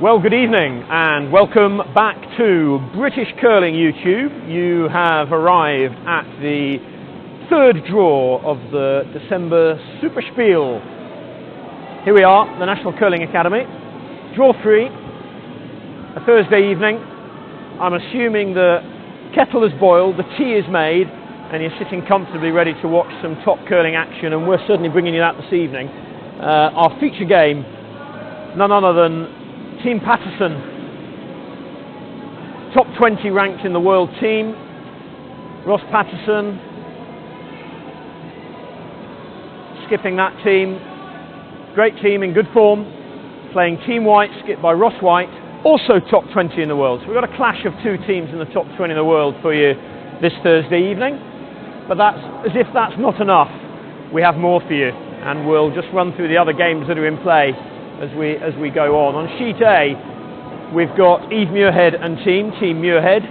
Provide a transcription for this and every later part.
Well, good evening and welcome back to British Curling YouTube. You have arrived at the third draw of the December Superspiel. Here we are, the National Curling Academy. Draw 3, a Thursday evening. I'm assuming the kettle is boiled, the tea is made, and you're sitting comfortably ready to watch some top curling action, and we're certainly bringing you that this evening. Our feature game, none other than Team Patterson, top 20 ranked in the world team. Ross Patterson skipping that team. Great team in good form, playing Team White, skipped by Ross White, also top 20 in the world. So we've got a clash of two teams in the top 20 in the world for you this Thursday evening. But that's, as if that's not enough, we have more for you, and we'll just run through the other games that are in play as we go on. On sheet A, we've got Yves Muirhead and Team Muirhead,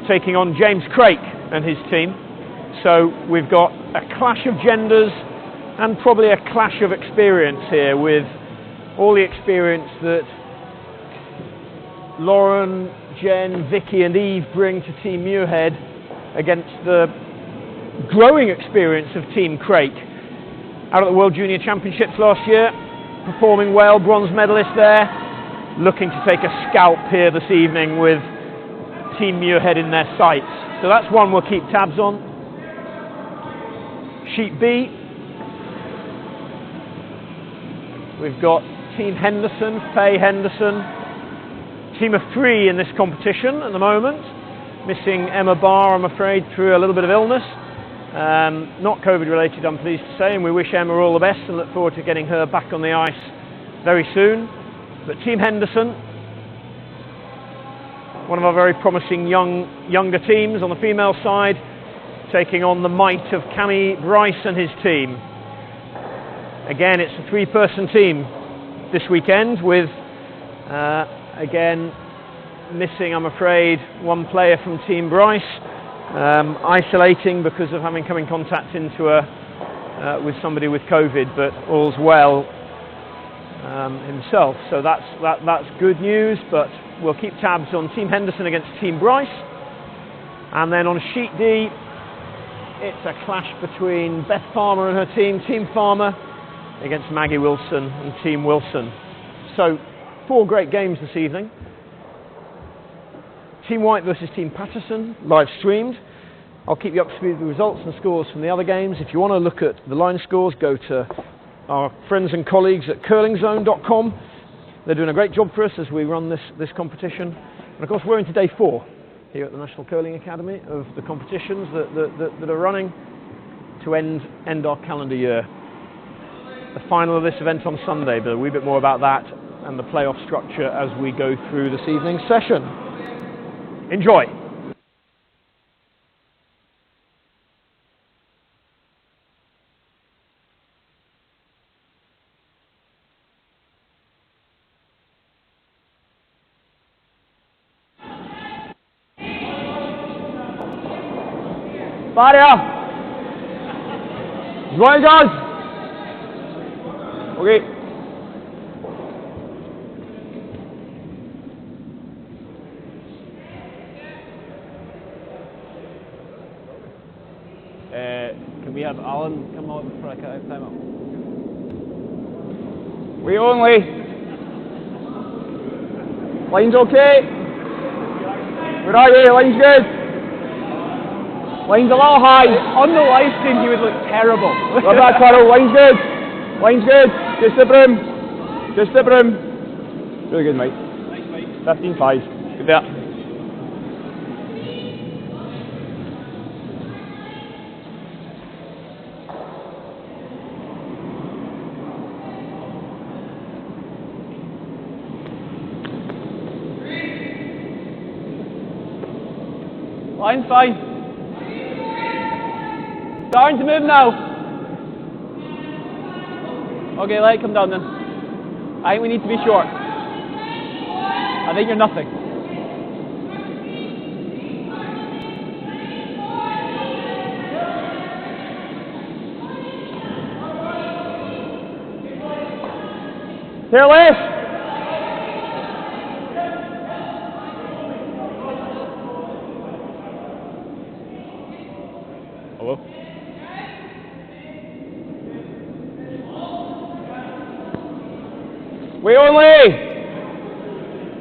taking on James Craik and his team. So we've got a clash of genders and probably a clash of experience here, with all the experience that Lauren, Jen, Vicky and Yves bring to Team Muirhead against the growing experience of Team Craik. Out at the World Junior Championships last year, performing well, bronze medalist there, looking to take a scalp here this evening with Team Muirhead in their sights. So that's one we'll keep tabs on. Sheet B, we've got Team Henderson, Faye Henderson, team of 3 in this competition at the moment. Missing Emma Barr, I'm afraid, through a little bit of illness. Not COVID related, I'm pleased to say, and we wish Emma all the best and look forward to getting her back on the ice very soon. But Team Henderson, one of our very promising younger teams on the female side, taking on the might of Cammy Bryce and his team. Again, it's a 3-person team this weekend, with again missing, I'm afraid, one player from Team Bryce, isolating because of having come in contact with somebody with COVID, but all's well himself. So that's good news, but we'll keep tabs on Team Henderson against Team Bryce. And then on sheet D, it's a clash between Beth Farmer and her team, Team Farmer, against Maggie Wilson and Team Wilson. So 4 great games this evening. Team White versus Team Patterson, live streamed. I'll keep you up to speed with the results and scores from the other games. If you want to look at the line scores, go to our friends and colleagues at curlingzone.com. They're doing a great job for us as we run this competition. And of course, we're into day 4 here at the National Curling Academy of the competitions that are running to end our calendar year. The final of this event on Sunday, but a wee bit more about that and the playoff structure as we go through this evening's session. Enjoy. Barrier. Join us. Okay. Can we have Alan come out for a time out? We only. Line's okay. Where are you? Line's good. Line's a little high. On the live stream, you would look terrible. Love that, Carol. Line's good. Line's good. Just the broom. Just the broom. Really good, mate. Nice, mate. 15-5. Good there. Line's fine. Starting to move now. Okay, let it come down then. I think we need to be short. I think you're nothing. Here, left.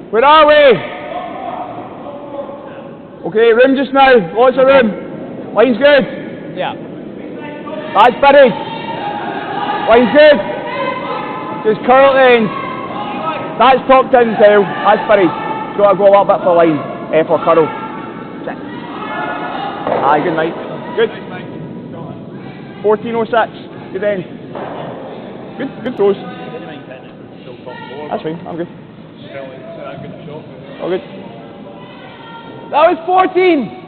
Where are we? Okay, room just now. Lots of room. Line's good. Yeah. That's buried. Line's good. Just curl at the end. That's tucked in, Kyle. That's buried. It's got to go a little bit for line. For curl. Aye, good night. Good. 14:06. Good end. Good throws. That's fine. I'm good. All good. That was 14.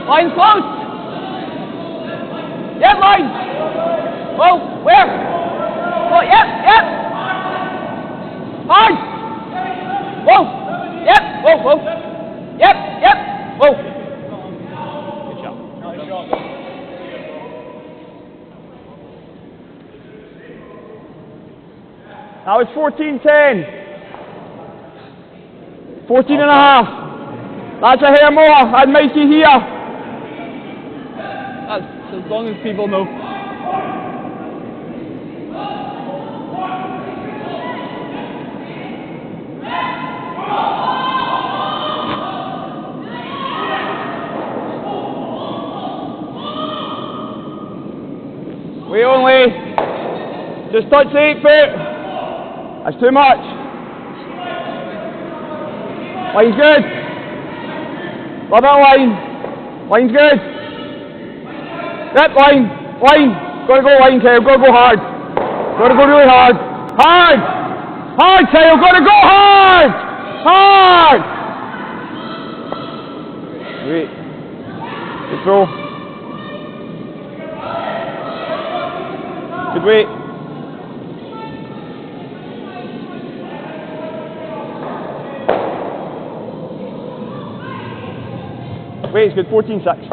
Line close. Yep, line. Whoa, where? Oh, yep. Hard. Whoa. Yep. Whoa. Yep. Whoa. Good shot. Nice shot. That was 14:10. 14 and a half. That's a hair more. I'd make you here. That's as long as people know. We only just touch the 8 foot. That's too much. Line's good. Love that line. Line's good. Yep, line. Gotta go line, Kyle. Gotta go hard. Gotta go really hard. Hard, Kyle. Gotta go hard. Wait. Good throw. Good weight. Weight's good. 14:6.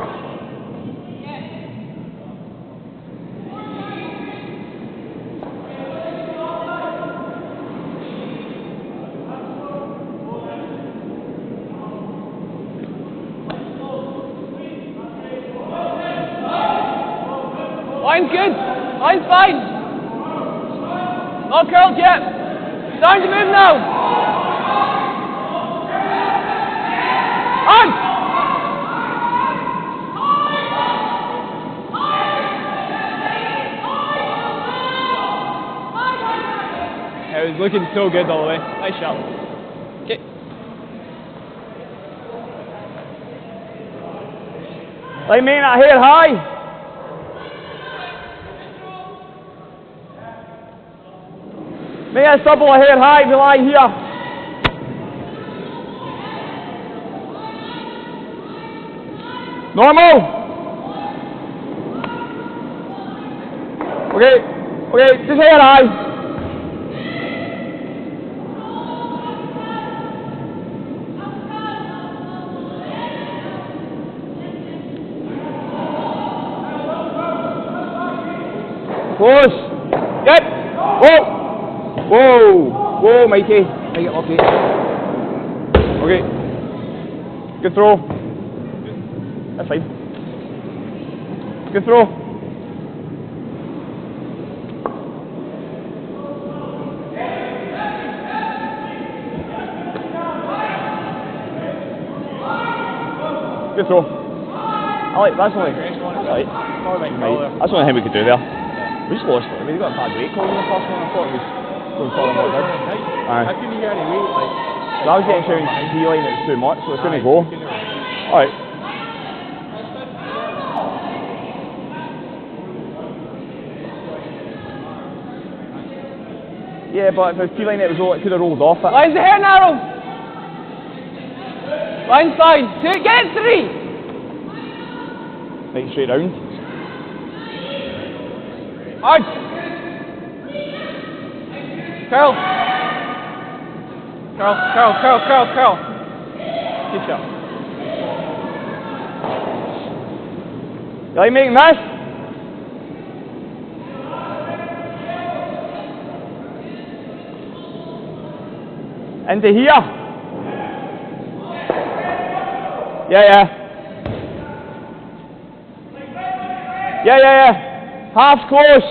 Line's good. Line's fine. Not curled yet. Starting to move now. On. It was looking so good all the way. Nice shot. Okay. Line making that hair high. Make that stubble a hair high if you lie here. Normal. Okay, just hair high. Close. Get. Whoa, Mikey. Make it lucky. Okay. Good throw. That's fine. Good throw. Good throw. That's only. Right. That's the only thing we could do there. We just lost it. I mean, we got a bad weight call in the first one. I thought it was going for them like this. I couldn't hear any weight. So I was getting shouting T-line, it was too much, so it couldn't go. Alright. Yeah, but if it was T-line, it could have rolled off it. Line's the hair narrow. Line's fine. Get 3. Right, straight round. Hard. Curl. Good shot. You like making this? Into here. Yeah. Half close.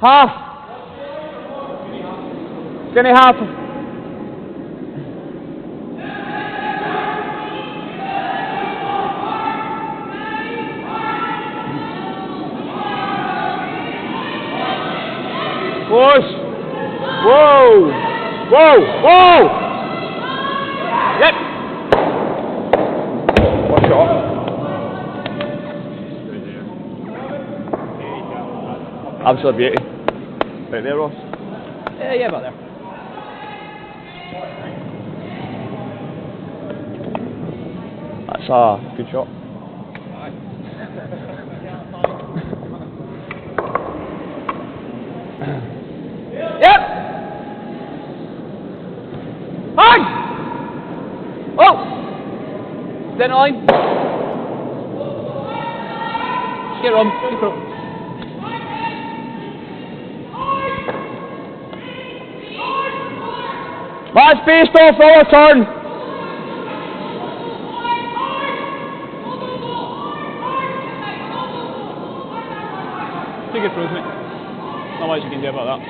Half. Skinny half. Close. Whoa. Yep. One shot. Absolute beauty. Right there, Ross. Yeah, about there. That's a good shot. Yep. Hi. Oh. Then line. Get on. Match based off our turn. Take it through, isn't it? Not much you can do about that.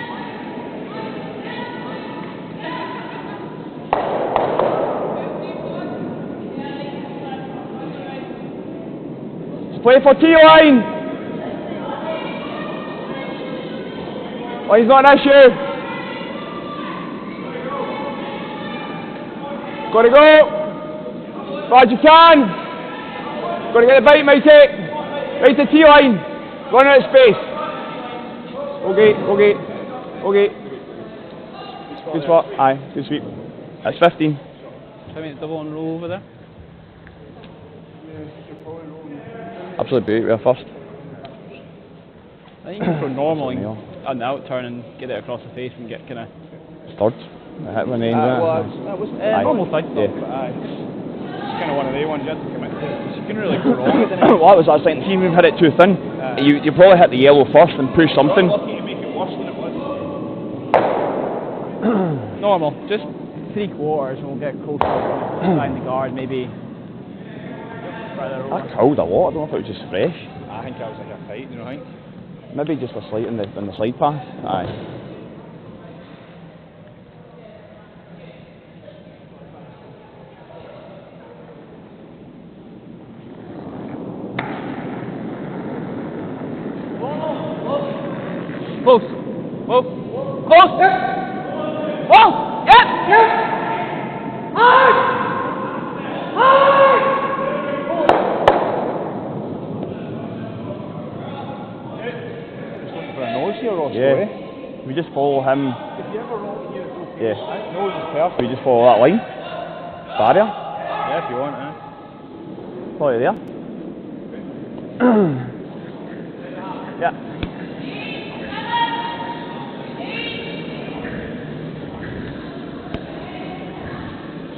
Let's play for T-line. Line's not an issue. Gotta go. Glad you can. Gotta get the bite, matey. Right to T-line. Run out of space. Okay. Good spot. Aye, good sweep. That's 15. I mean, double on roll over there. Absolute beauty, we're first. I think you can go normal and on the out turn and get it across the face and get kind of. Third. I hit my name there. That was normal side stuff. Yeah. But, it's kind of one of the ones you have to commit to. You can really go wrong with it. Well, that was that second team. We've hit it too thin. You probably hit the yellow first and push something. Lucky to make it worse than it was. Normal, just 3 quarters and we'll get closer behind the guard, maybe. That cold a lot. I don't know if it was just fresh. I think that was like a fight, you know, I think. Maybe just a slight in the slide path. Aye. Close. Whoa. Close. Whoa. Yep. Hard. Just looking for a nose here, Ross. Yeah. We just follow him. If you ever roll here, it's okay. Yeah. That nose is perfect. We just follow that line. Barrier. Yeah, if you want, Probably there. Yeah.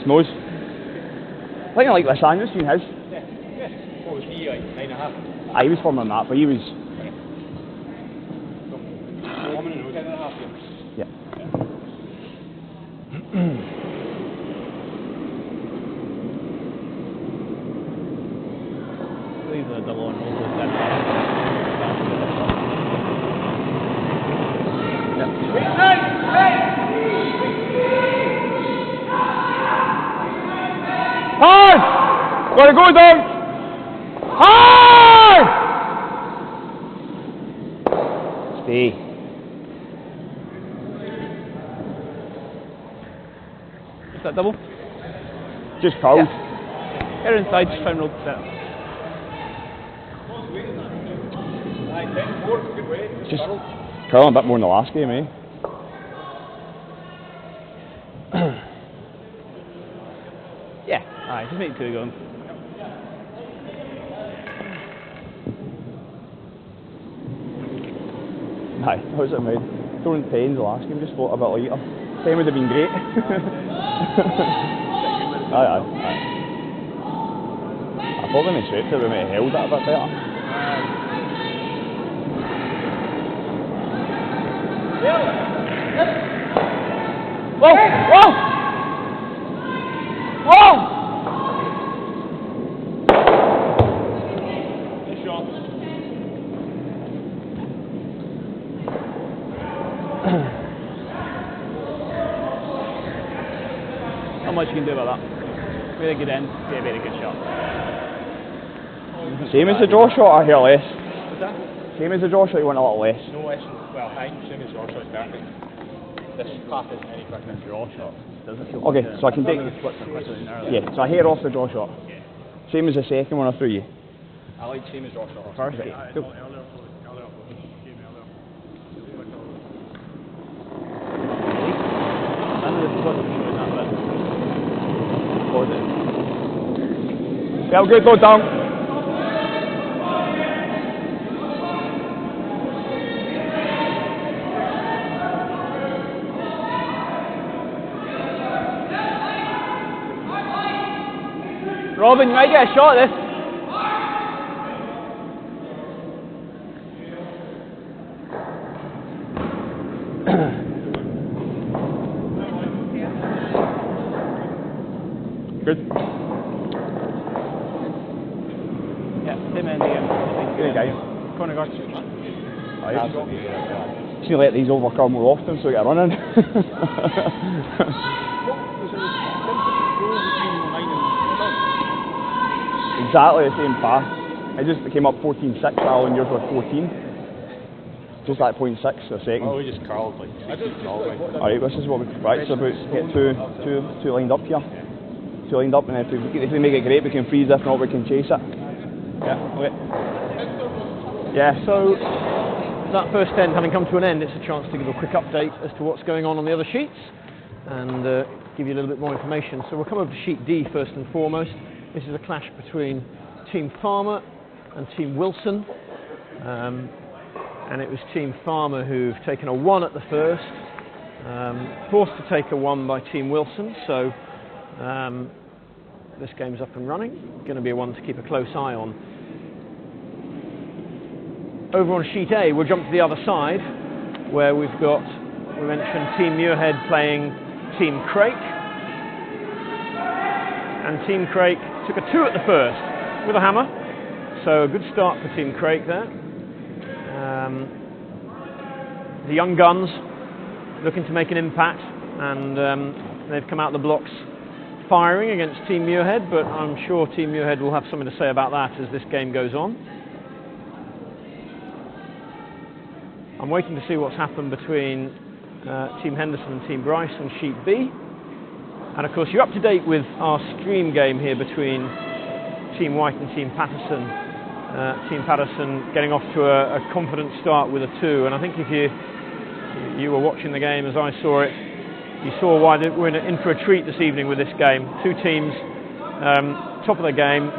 Nose. I think I like this angle, seen his. Yeah. What was he like? 9.5? I was forming that, but he was. Woman and 10.5. Yeah. These are the double on roll with that. Hard! Gotta go down! Hard! Stay. Is that double? Just cold. Yeah. Get inside, just try and roll set. Just curling a bit more in the last game, eh? Yeah, alright, just make 2 going. Aye, that was it, mate. Throwing 10 the last game, just thought a bit later. 10 would have been great. aye. I thought when they swept it, we might have held it a bit better. Whoa! Whoa! Whoa! Good shot. Not much you can do about that. Really good end. Yeah, very good shot. Same as the draw shot, I hear less. What's that? Same as the draw shot, you want a little less. No less than, well, high, same as your shot, perfect. This path isn't any quicker than draw shot. Doesn't feel Okay, like so I can take. Yeah, so I hear off the draw shot. Yeah. Same as the second one I threw you. I like same as draw shot. Perfect. Cool. Yeah, good, go down. Robin, you might get a shot at this. Good. Yeah, him and the Good guy. corner guard. Just need to let these overcome more often so we get a run in. Exactly the same path. I just came up 14.6, Al, and yours were 14. Just like 0.6 a second. Oh, we just curled like 60 curled. Alright, this is what we right, so about get two lined up here. Two lined up, and if we make it great, we can freeze. If not, we can chase it. Yeah, okay. Yeah, so that first end having come to an end, it's a chance to give a quick update as to what's going on the other sheets and give you a little bit more information. So we'll come over to sheet D first and foremost. This is a clash between Team Farmer and Team Wilson. And it was Team Farmer who've taken a 1 at the first, forced to take a 1 by Team Wilson, so this game's up and running. Going to be a one to keep a close eye on. Over on sheet A, we'll jump to the other side, where we mentioned Team Muirhead playing Team Craik. And Team Craik took a 2 at the first with a hammer, so a good start for Team Craik there. The young guns looking to make an impact, and they've come out the blocks firing against Team Muirhead, but I'm sure Team Muirhead will have something to say about that as this game goes on. I'm waiting to see what's happened between Team Henderson and Team Bryce on sheet B. And of course you're up to date with our stream game here between Team White and Team Patterson. Team Patterson getting off to a confident start with a 2, and I think if you were watching the game as I saw it, you saw why we're in for a treat this evening with this game. Two teams, top of the game,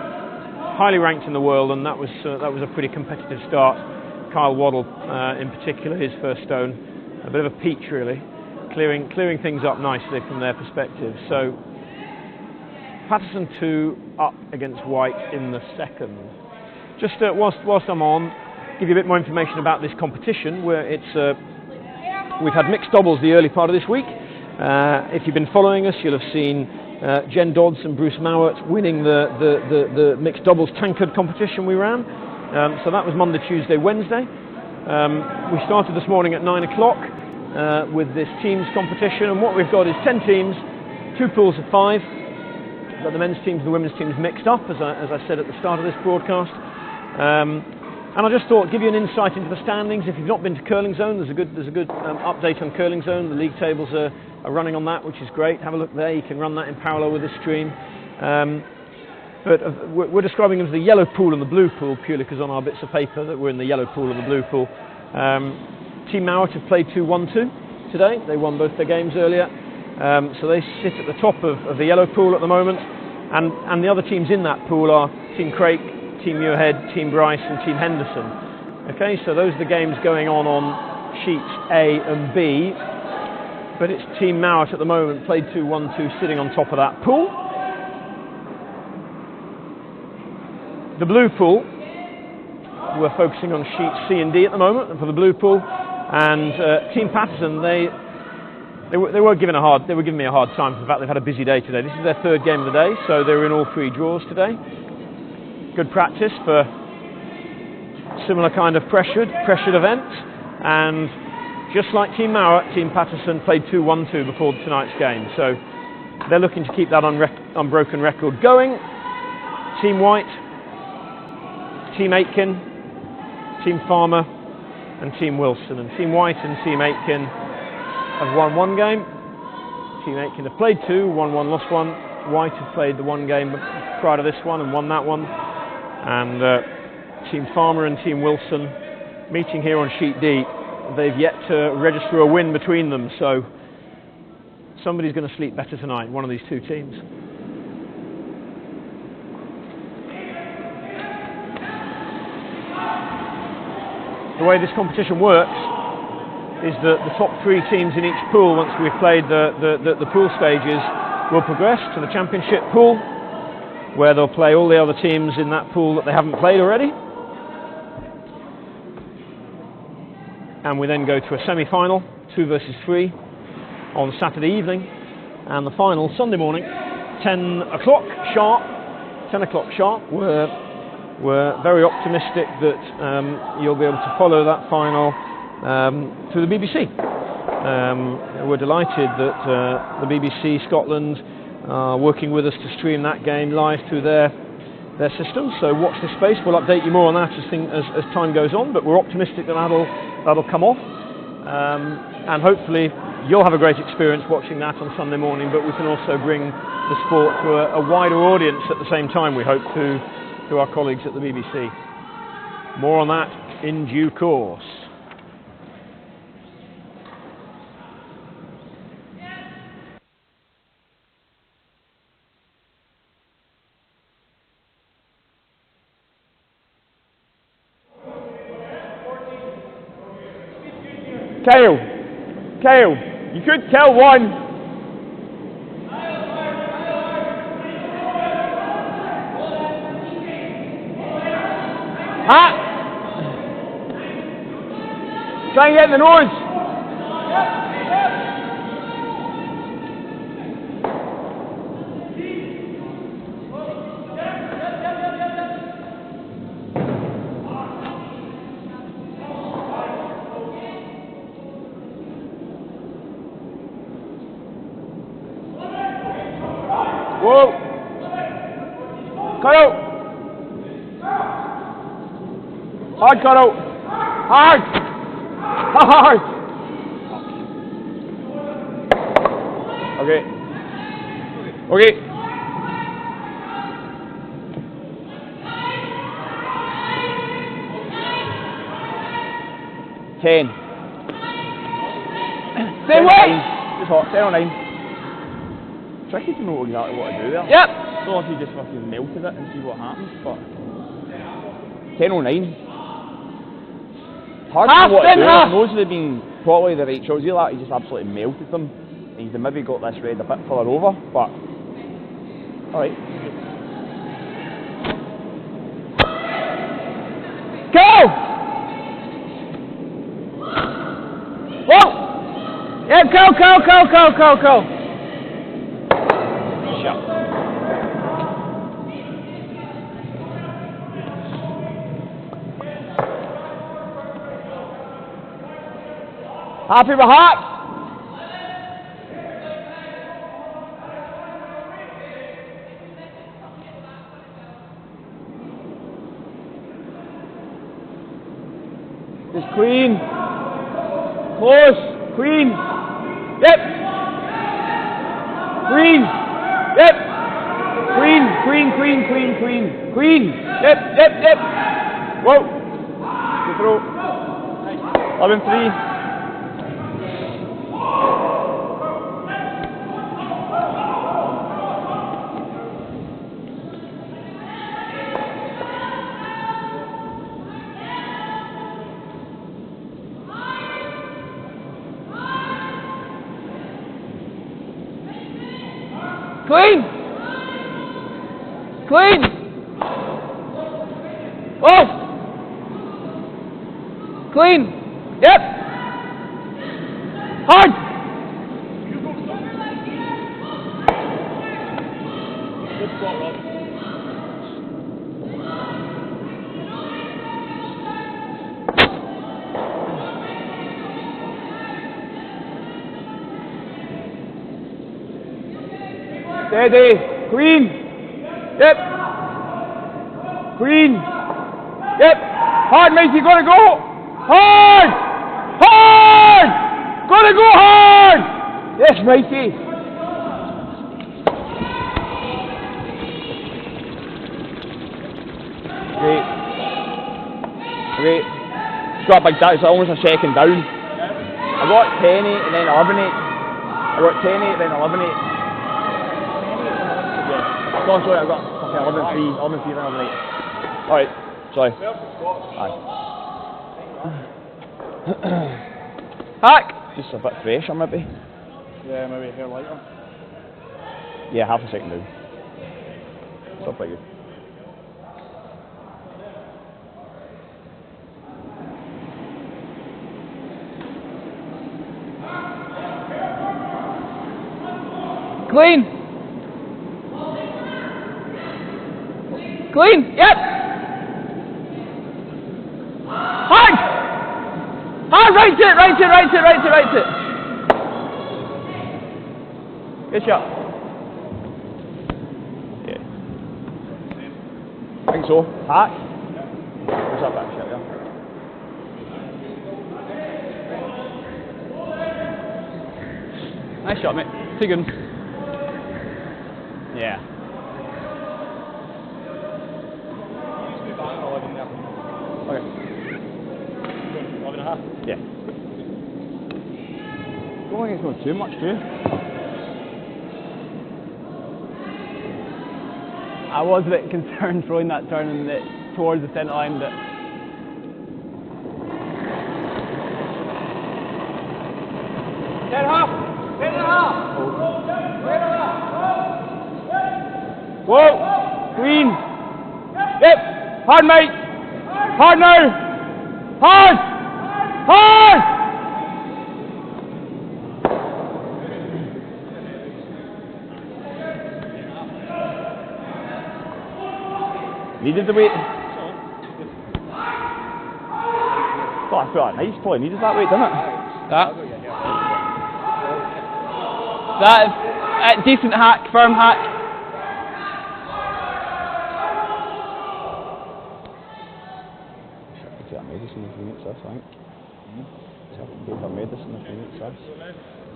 highly ranked in the world, and that was a pretty competitive start. Kyle Waddle, in particular, his first stone, a bit of a peach really, clearing things up nicely from their perspective. So Patterson 2 up against White in the second. Just whilst I'm on, give you a bit more information about this competition, where we've had mixed doubles the early part of this week. If you've been following us, you'll have seen Jen Dodds and Bruce Mowat winning the mixed doubles tankard competition we ran. So that was Monday, Tuesday, Wednesday. We started this morning at 9 o'clock with this teams competition, and what we've got is 10 teams, 2 pools of 5. We've got the men's teams and the women's teams mixed up, as I said at the start of this broadcast. And I just thought, give you an insight into the standings. If you've not been to Curling Zone, there's a good update on Curling Zone. The league tables are running on that, which is great. Have a look there. You can run that in parallel with this stream. But we're describing them as the yellow pool and the blue pool purely because on our bits of paper that we're in the yellow pool and the blue pool. Team Mowat have played 2-1-2 today. They won both their games earlier. So they sit at the top of the yellow pool at the moment. And the other teams in that pool are Team Craik, Team Muirhead, Team Bryce and Team Henderson. Okay, so those are the games going on sheets A and B. But it's Team Mowat at the moment, played 2-1-2, sitting on top of that pool. The blue pool, we're focusing on sheets C and D at the moment, and for the blue pool, and Team Patterson, they They were giving me a hard time for the fact they've had a busy day today. This is their third game of the day, so they were in all 3 draws today. Good practice for similar kind of pressured events, and just like Team Mauer, Team Patterson played 2-1-2 before tonight's game, so they're looking to keep that unbroken record going. Team White, Team Aitken, Team Farmer, and Team Wilson. And Team White and Team Aitken have won 1 game. Team Aitken have played 2, won 1, lost 1. White have played the 1 game prior to this one and won that one. And Team Farmer and Team Wilson meeting here on Sheet D. They've yet to register a win between them, so somebody's going to sleep better tonight, one of these 2 teams. The way this competition works is that the top 3 teams in each pool, once we've played the pool stages, will progress to the championship pool, where they'll play all the other teams in that pool that they haven't played already. And we then go to a semi-final, 2 versus 3, on Saturday evening, and the final Sunday morning, 10 o'clock sharp. 10 o'clock sharp. We're very optimistic that you'll be able to follow that final through the BBC. We're delighted that the BBC Scotland are working with us to stream that game live through their system. So watch this space. We'll update you more on that as time goes on. But we're optimistic that that'll come off, and hopefully you'll have a great experience watching that on Sunday morning. But we can also bring the sport to a wider audience at the same time, we hope, to our colleagues at the BBC. More on that in due course. Kyle, you could kill 1. Try and get in the nose. Whoa. Cut out. Hard cut out. Hard. Hard. Okay. Okay. Ten. Same way. Just hot. 10 or 9. Tricky to know exactly what to do there. Yep. So if you just fucking melted it and see what happens, but 10 or 9. Hard to know what to do. Those would have been probably the right shots. You like, he just absolutely melted them, and he'd have maybe got this red a bit further over, but alright. Go! Whoa! Yeah, go! Shut. Happy with hearts? Just clean. Close. Clean. Yep. Clean. Yep. Clean. Yep. Whoa. Good throw. 11-3. Clean! Oh! Clean! Yep! Hard! Steady. Clean. Yep. Clean. Yep. Hard, mate, you gotta go. Hard! Hard! Gotta go hard! Yes, Mikey. Great. Great. It's got big down, it's almost a second down. I got 10-8 and then 11-8. I got 10-8 then 11-8. Yeah. Oh, sorry, I got 11-3, 11-3 then 11-8. Alright, sorry. Aye. Hack! Just a bit fresher maybe. Yeah, maybe a hair lighter. Yeah, half a second down. Still pretty good. Clean! Clean! Yep! Hard! Hard! Right it! Right it! Right it! Right it! Right it! Good shot. Yeah. I think so. Hack. What's up, that shot, yeah? Nice shot, mate. 2 good ones. Yeah. Okay. 11.5? Yeah. Don't think it's going too much, do you? I was a bit concerned throwing that turn and towards the centre line, but 10.5! 10.5! Whoa! Clean! Yep! Hard, mate! Hard now! Hard! Hard! Needed the weight. Oh, I feel like nice, probably needed that weight, didn't it? that is a decent hack, firm hack. Take medicine if you need this, I think. Take medicine if you need this.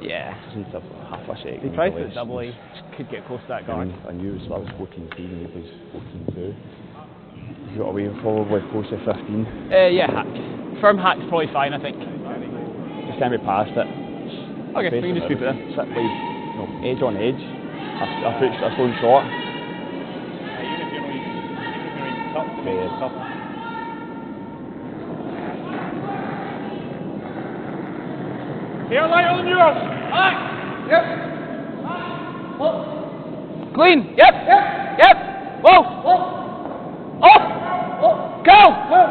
Yeah. Just needs half a second. He tries to double, he could get close to that guard. I knew that was 14-3 and he plays 14-2. He's got away with probably close to 15. Yeah, hack. Firm hack's probably fine, I think. Just can't be past it. Okay, we can just keep it there. Sit like, edge on edge. A phone shot. Even if you're not tough, Yeah. tough. Hair lighter than yours! Hack! Yep. Clean! Yep! Yep! Yep! Whoa! Whoa! Off! Whoa! Go! Whoa!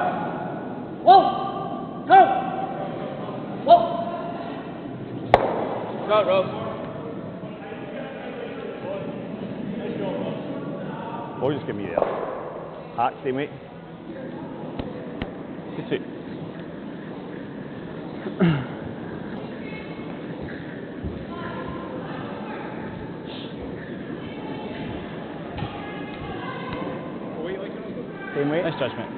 Whoa! Go! Whoa! Go, Rose. Oh, just give me that. Hack, stay, mate. Good suit. Same weight. Nice judgment.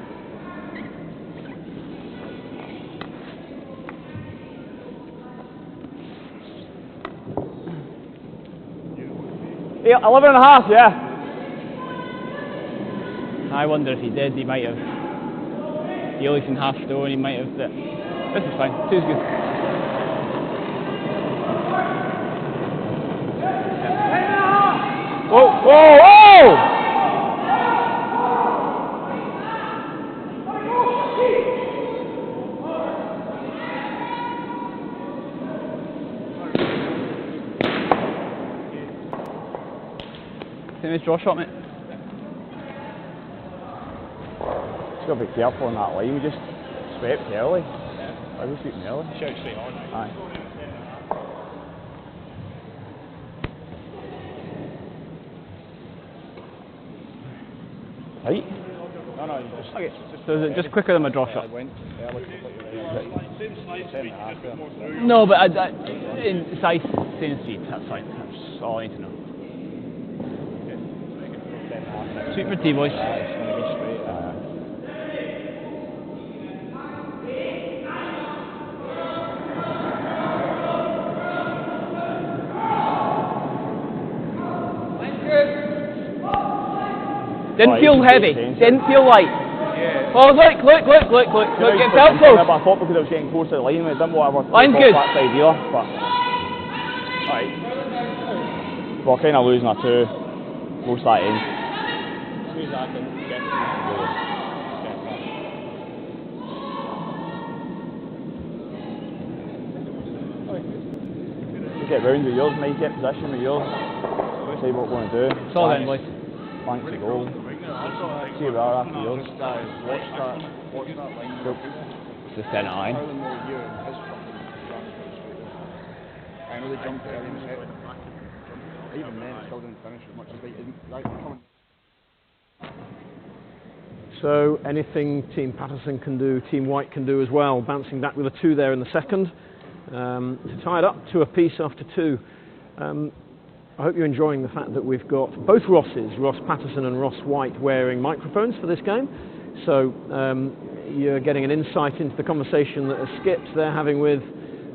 Yeah, 11.5, yeah. I wonder if he did, he might have. He only seen half stone, he might have. But this is fine. 2's good. Whoa, whoa, whoa! Nice draw shot, mate. Just gotta be careful on that line. We just swept early. I was sweeping early. Shout straight on. Aye. Right? No, you just... Okay. So is it just quicker than my draw shot? Went early. No, but in size, same speed. That's fine. That's all I need to know. Sweet for tea, boys. It's going to be straight. Didn't feel heavy. Didn't feel light. Oh, look, get felt close. I thought because I was getting close to the line, it didn't want to Line's good. that side either, but alright. We're kind of losing our two, most of that end. Squeeze that in, get Just get round with yours, mate, get position with yours. See what we're going to do. It's all in, boys. Thanks to goal. See where we are after yours. Watch that line. The centre line. I know they jumped early in the set. Even then, it still didn't finish as much as they didn't. So anything Team Patterson can do, Team White can do as well. Bouncing back with a 2 there in the second to tie it up 2 apiece after 2. I hope you're enjoying the fact that we've got both Rosses, Ross Patterson and Ross White, wearing microphones for this game. So you're getting an insight into the conversation that the skips they're having with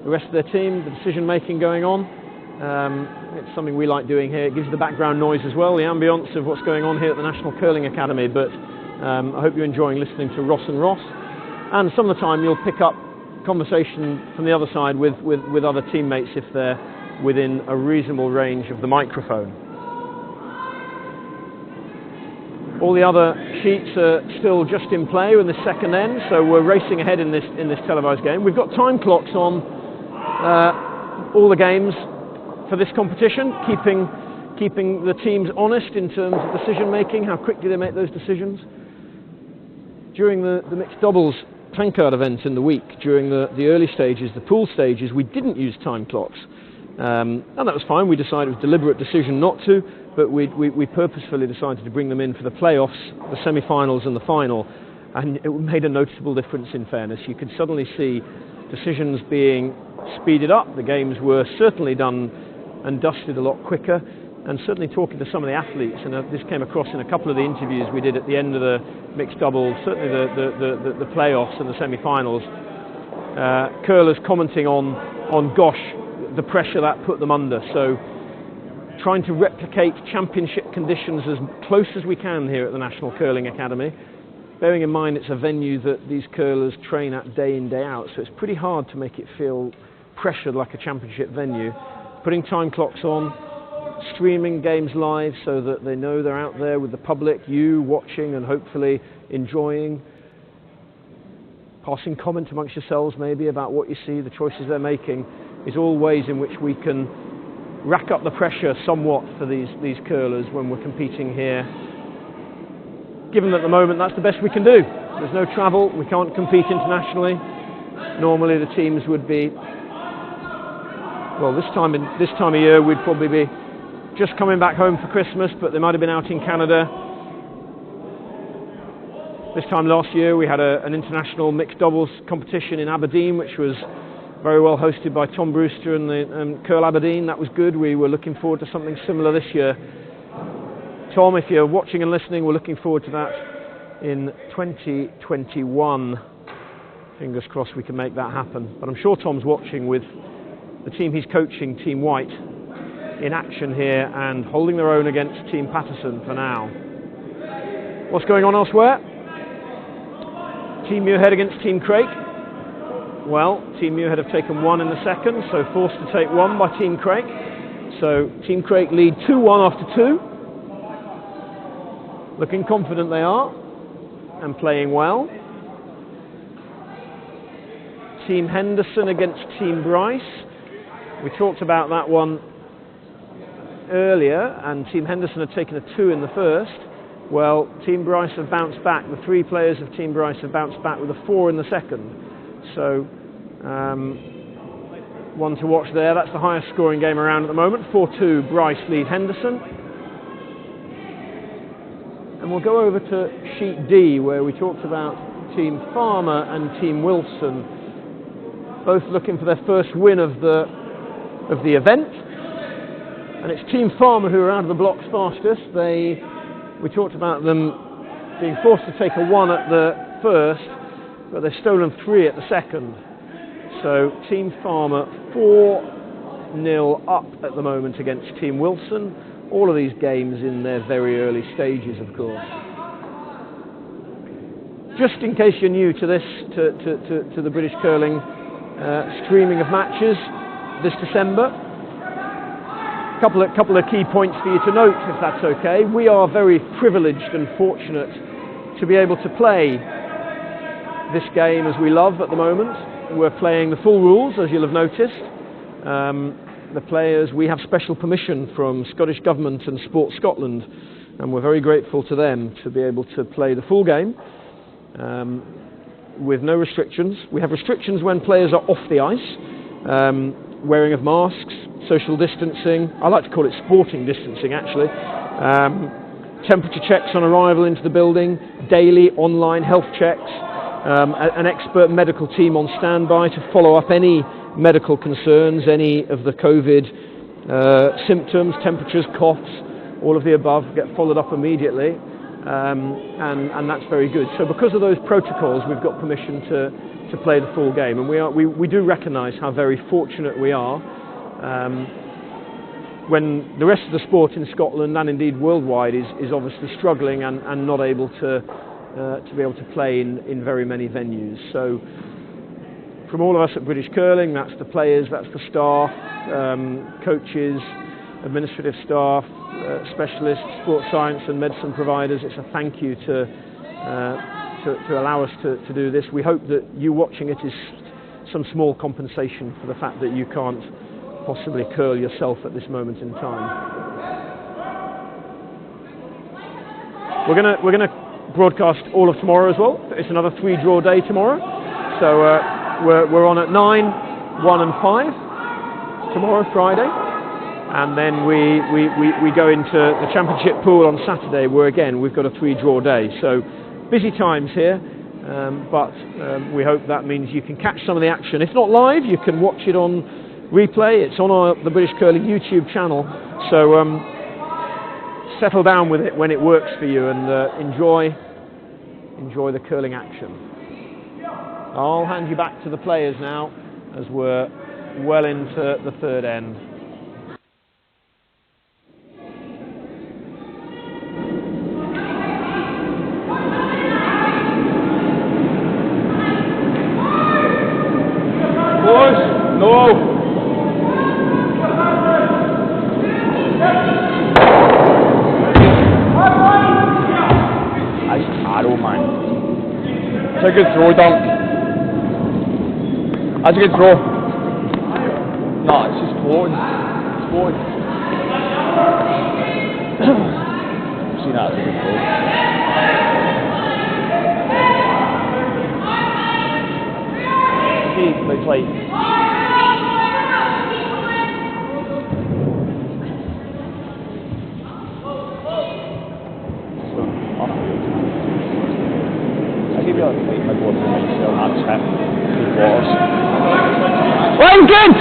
the rest of their team, the decision making going on. It's something we like doing here. It gives you the background noise as well, the ambience of what's going on here at the National Curling Academy. But I hope you're enjoying listening to Ross and Ross. And some of the time you'll pick up conversation from the other side with other teammates if they're within a reasonable range of the microphone. All the other sheets are still just in play in the second end, so we're racing ahead in this televised game. We've got time clocks on all the games for this competition, keeping the teams honest in terms of decision making, how quickly they make those decisions. During the mixed doubles playing card events in the week, during the early stages, the pool stages, we didn't use time clocks. And that was fine. We decided it was a deliberate decision not to, but we purposefully decided to bring them in for the playoffs, the semi-finals and the final, and it made a noticeable difference in fairness. You could suddenly see decisions being speeded up. The games were certainly done and dusted a lot quicker, and certainly talking to some of the athletes, and this came across in a couple of the interviews we did at the end of the mixed doubles, certainly the playoffs and the semi-finals, curlers commenting on gosh, the pressure that put them under. So trying to replicate championship conditions as close as we can here at the National Curling Academy, bearing in mind it's a venue that these curlers train at day in, day out, so it's pretty hard to make it feel pressured like a championship venue. Putting time clocks on, streaming games live so that they know they're out there with the public, you watching and hopefully enjoying, passing comment amongst yourselves maybe about what you see, the choices they're making, is all ways in which we can rack up the pressure somewhat for these curlers when we're competing here. Given that at the moment that's the best we can do. There's no travel, we can't compete internationally. Normally the teams would be, well, this time of year we'd probably be just coming back home for Christmas, but they might have been out in Canada. This time last year we had an international mixed doubles competition in Aberdeen, which was very well hosted by Tom Brewster and the Curl Aberdeen. That was good. We were looking forward to something similar this year. Tom, if you're watching and listening, we're looking forward to that in 2021. Fingers crossed we can make that happen. But I'm sure Tom's watching with the team he's coaching, Team White, in action here and holding their own against Team Patterson for now. What's going on elsewhere? Team Muirhead against Team Craik. Well, Team Muirhead have taken 1 in the second, so forced to take 1 by Team Craik. So Team Craik lead 2-1 after 2. Looking confident they are and playing well. Team Henderson against Team Bryce. We talked about that one earlier, and Team Henderson had taken a 2 in the first. Well, Team Bryce have bounced back. The 3 players of Team Bryce have bounced back with a 4 in the second. So, one to watch there. That's the highest scoring game around at the moment. 4-2, Bryce lead Henderson. And we'll go over to sheet D, where we talked about Team Farmer and Team Wilson, both looking for their first win of the event. And it's Team Farmer who are out of the blocks fastest. They We talked about them being forced to take a 1 at the first, but they've stolen 3 at the second. So Team Farmer 4-0 up at the moment against Team Wilson. All of these games in their very early stages, of course. Just in case you're new to this, to the British Curling streaming of matches this December, couple of key points for you to note, if that's okay. We are very privileged and fortunate to be able to play this game as we love at the moment. We're playing the full rules, as you'll have noticed. The players, we have special permission from Scottish Government and Sport Scotland, and we're very grateful to them to be able to play the full game with no restrictions. We have restrictions when players are off the ice, wearing of masks, social distancing. I like to call it sporting distancing, actually. Temperature checks on arrival into the building, daily online health checks, an expert medical team on standby to follow up any medical concerns, any of the COVID symptoms, temperatures, coughs, all of the above get followed up immediately, and that's very good. So because of those protocols, we've got permission to play the full game, and we do recognise how very fortunate we are when the rest of the sport in Scotland and indeed worldwide is obviously struggling and not able to be able to play in very many venues. So from all of us at British Curling, that's the players, that's the staff, coaches, administrative staff, specialists, sports science and medicine providers. It's a thank you to allow us to do this. We hope that you watching it is some small compensation for the fact that you can't possibly curl yourself at this moment in time. We're gonna broadcast all of tomorrow as well. It's another 3-draw day tomorrow. So we're on at 9, 1 and 5 tomorrow, Friday. And then we go into the championship pool on Saturday, where again we've got a 3-draw day. So busy times here, but we hope that means you can catch some of the action. If not live, you can watch it on replay. It's on the British Curling YouTube channel. So settle down with it when it works for you, and enjoy the curling action. I'll hand you back to the players now, as we're well into the third end. That's a good throw, Dunk. That's a good throw. No, it's just floating. It's floating. I've seen that as a good throw. See, looks like. Line good!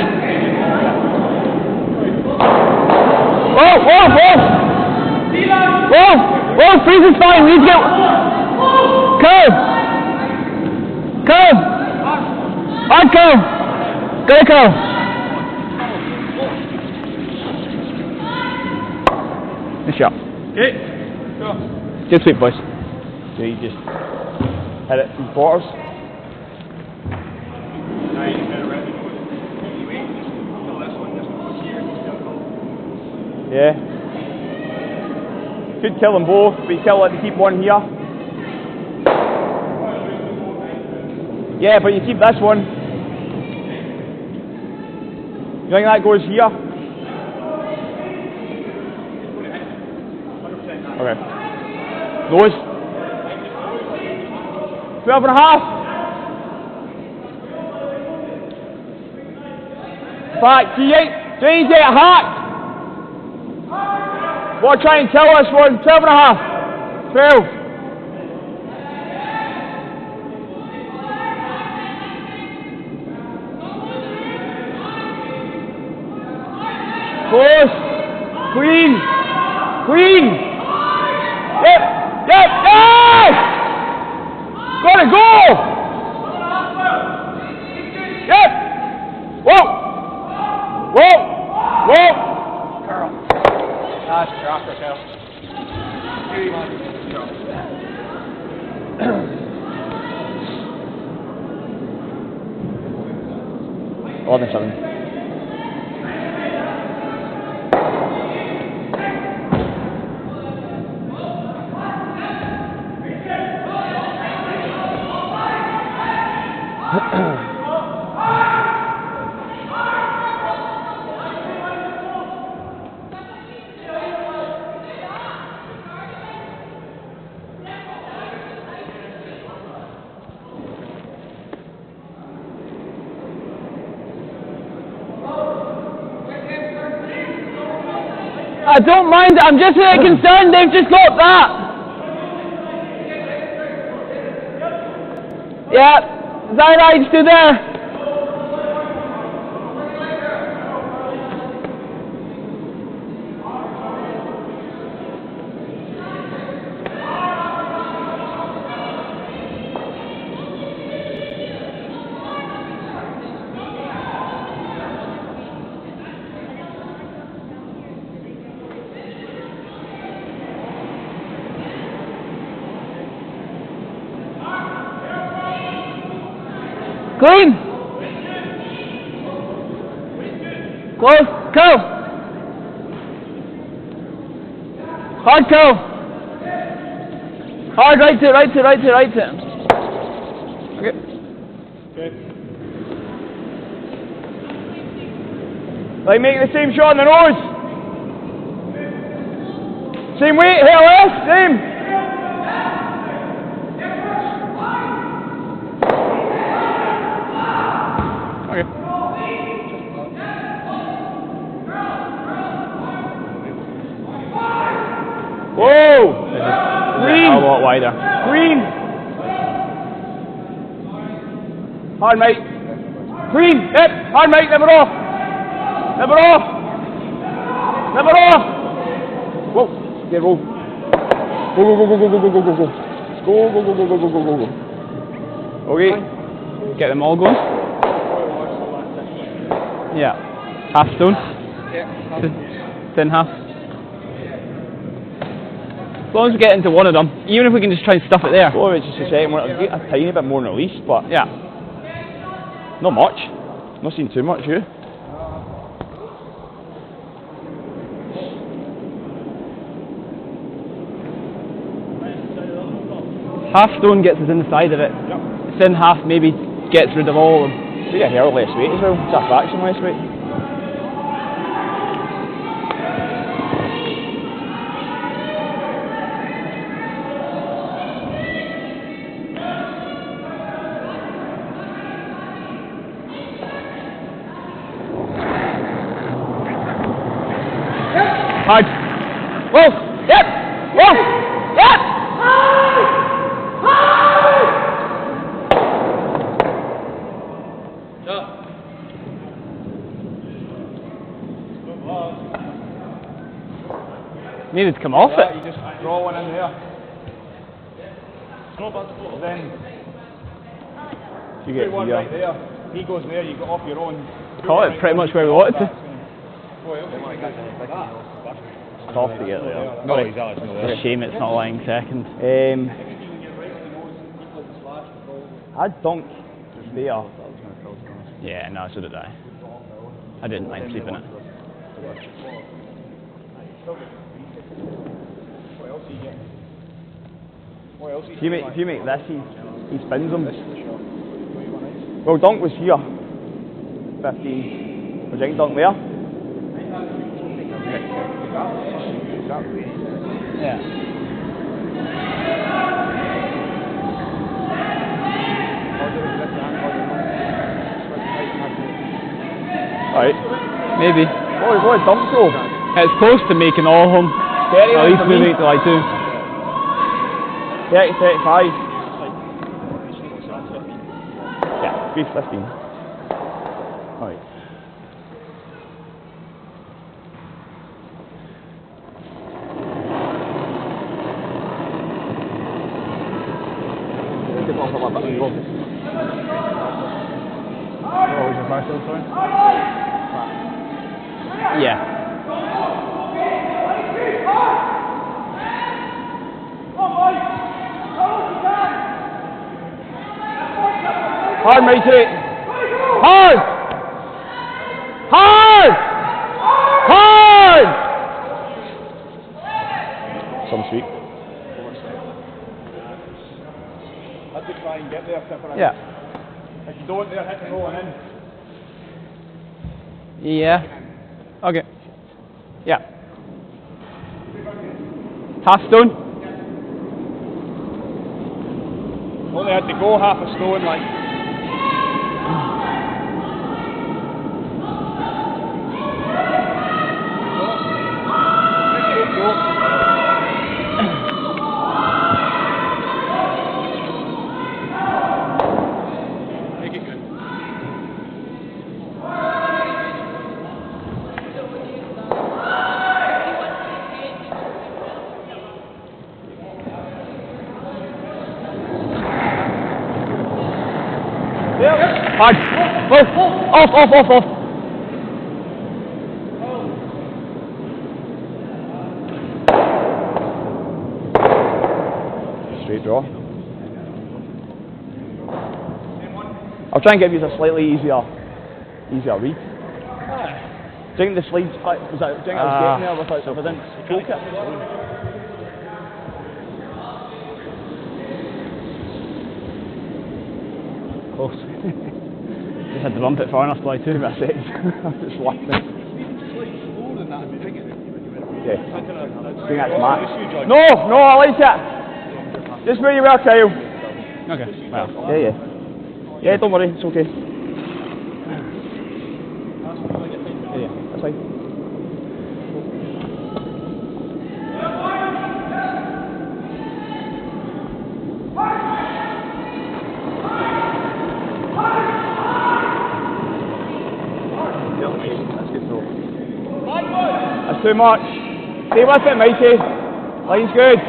Whoa, whoa, whoa! Whoa, whoa, freeze is fine, we need to get... Curve! Curve! On curve! Go curve! Good shot. Okay. Go. Good sweep, boys. So you just hit it 3/4. Yeah. Could kill them both, but you still like to keep one here. Yeah, but you keep this one. You think that goes here? Okay. Nose. 12.5. Back, G8. G8 hot. What try and tell us one? 12.5. 12. Close. Clean. Clean. Yep. go! Yep! Whoa! Whoa! Whoa! Nice cracker, Cal. 11-7. I don't mind it, I'm just a bit concerned they've just got that. Yeah, Zainai's still there. Clean. Close. Go. Hard go. Hard right to, right to, right to, right to. Okay. Good. Like make the same shot on the nose. Same weight, hell yes, same. Whoa! Green! A lot wider. Green! Hard mate. Green! Yep! Hard mate, never off! Never off! Never off! Whoa! Get roll. Go, go, go, go, go, go, go, go, go, go. Go, go, go, go, go, go, go, go, go. Okay. Get them all going. Yeah. Half stone. Thin half. As long as we get into one of them, even if we can just try and stuff it there. Well, it's just a second one. I'll get a tiny bit more in the release, but Yeah. not much. Not seen too much, you. Half stone gets us inside of it. Thin half maybe gets rid of all of them. Take a hell less weight as well. It's a fraction less weight. Hard. Whoa! Yep! Whoa! Yep! Needed to come off Yeah, it. you just draw one in there. Then You put get one here. right there. He goes there, you go off your own. Caught it pretty much where we wanted to. Tough to get there. No, exactly. It's a shame it's not lying second. I'd dunk there. Yeah, no, so did I. I didn't mind sleeping it. If you make this, he spins them. Well, dunk was here. 15. Was you dunk there? Yeah. Alright. Maybe. What a dunk though. It's close to making all of them. At least moving it to like 2. 30, 35. Yeah, 315. Alright. Go. What was your first one, sorry? Yeah. Hard, matey. Hard! Hard! Hard! Some sweet. Have to try and get there, Tipper. Yeah. If you don't, they're hitting rolling in. Yeah. Okay. Yeah. Half stone. Only had to go half a stone, like. Make it good. Hard. Off. Straight draw. I'll try and give you a slightly easier read. Do you think the slides, was that, do you think I was getting there if I didn't choke it? Close. Just had to bump it far enough to play too. That's it. I'm just laughing. Yeah. Bring that to Matt. No, I like it. Just where you were, Kyle. Okay. Well. Yeah. Yeah, don't worry, it's okay. Yeah, that's fine. That's too much. Stay with it, Mikey. Line's good.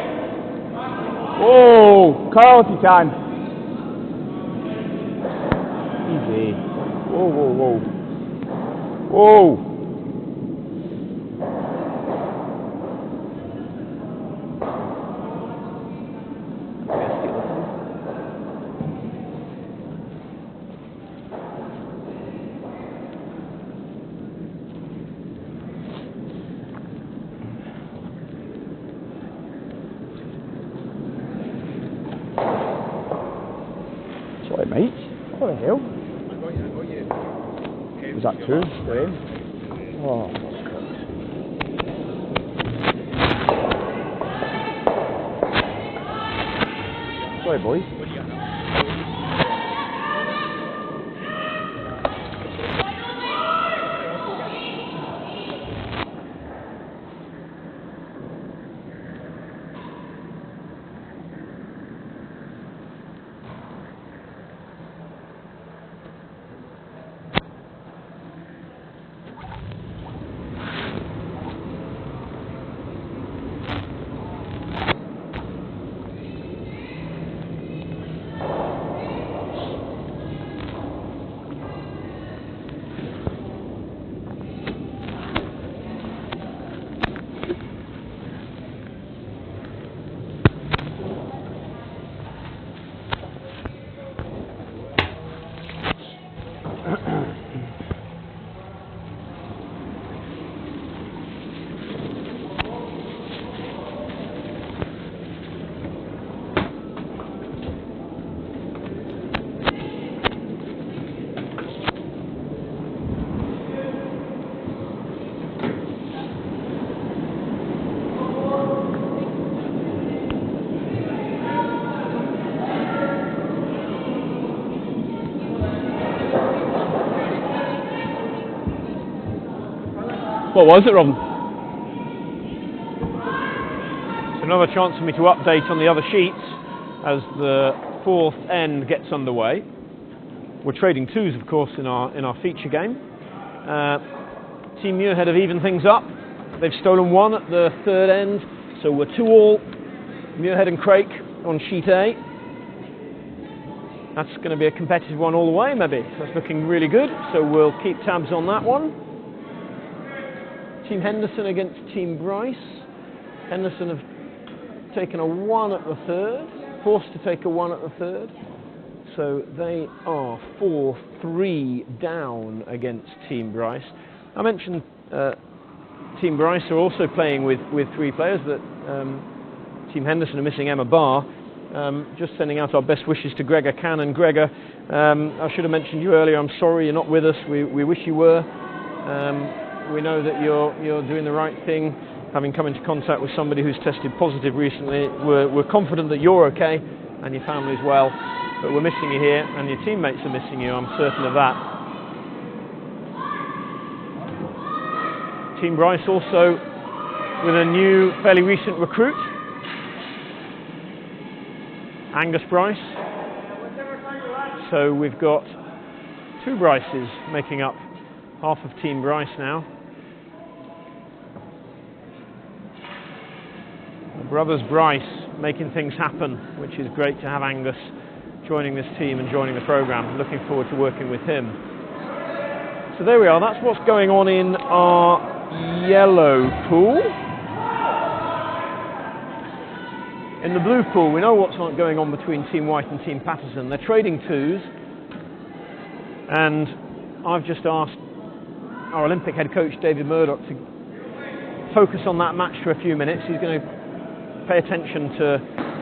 Whoa, curl if you can. Easy. Whoa. Sorry, mate. What the hell? Was that two? Then? Oh, God. Sorry, boys. What was it, Robin? It's another chance for me to update on the other sheets as the fourth end gets underway. We're trading twos, of course, in our feature game. Team Muirhead have evened things up. They've stolen one at the third end, so we're 2-all. Muirhead and Craik on sheet A. That's going to be a competitive one all the way, maybe. That's looking really good, so we'll keep tabs on that one. Team Henderson against Team Bryce. Henderson have taken a 1 at the third, forced to take a 1 at the third. So they are 4-3 down against Team Bryce. I mentioned Team Bryce are also playing with 3 players, that Team Henderson are missing Emma Barr. Just sending out our best wishes to Gregor Cannon. Gregor, I should have mentioned you earlier, I'm sorry you're not with us, we wish you were. We know that you're doing the right thing, having come into contact with somebody who's tested positive recently. We're confident that you're okay and your family's well, but we're missing you here and your teammates are missing you, I'm certain of that. Team Bryce also with a new, fairly recent recruit, Angus Bryce. So we've got 2 Bryces making up half of Team Bryce now. The brothers Bryce making things happen, which is great to have Angus joining this team and joining the programme. Looking forward to working with him. So there we are, that's what's going on in our yellow pool. In the blue pool, we know what's going on between Team White and Team Patterson. They're trading 2s, and I've just asked our Olympic head coach David Murdoch to focus on that match for a few minutes. He's going to pay attention to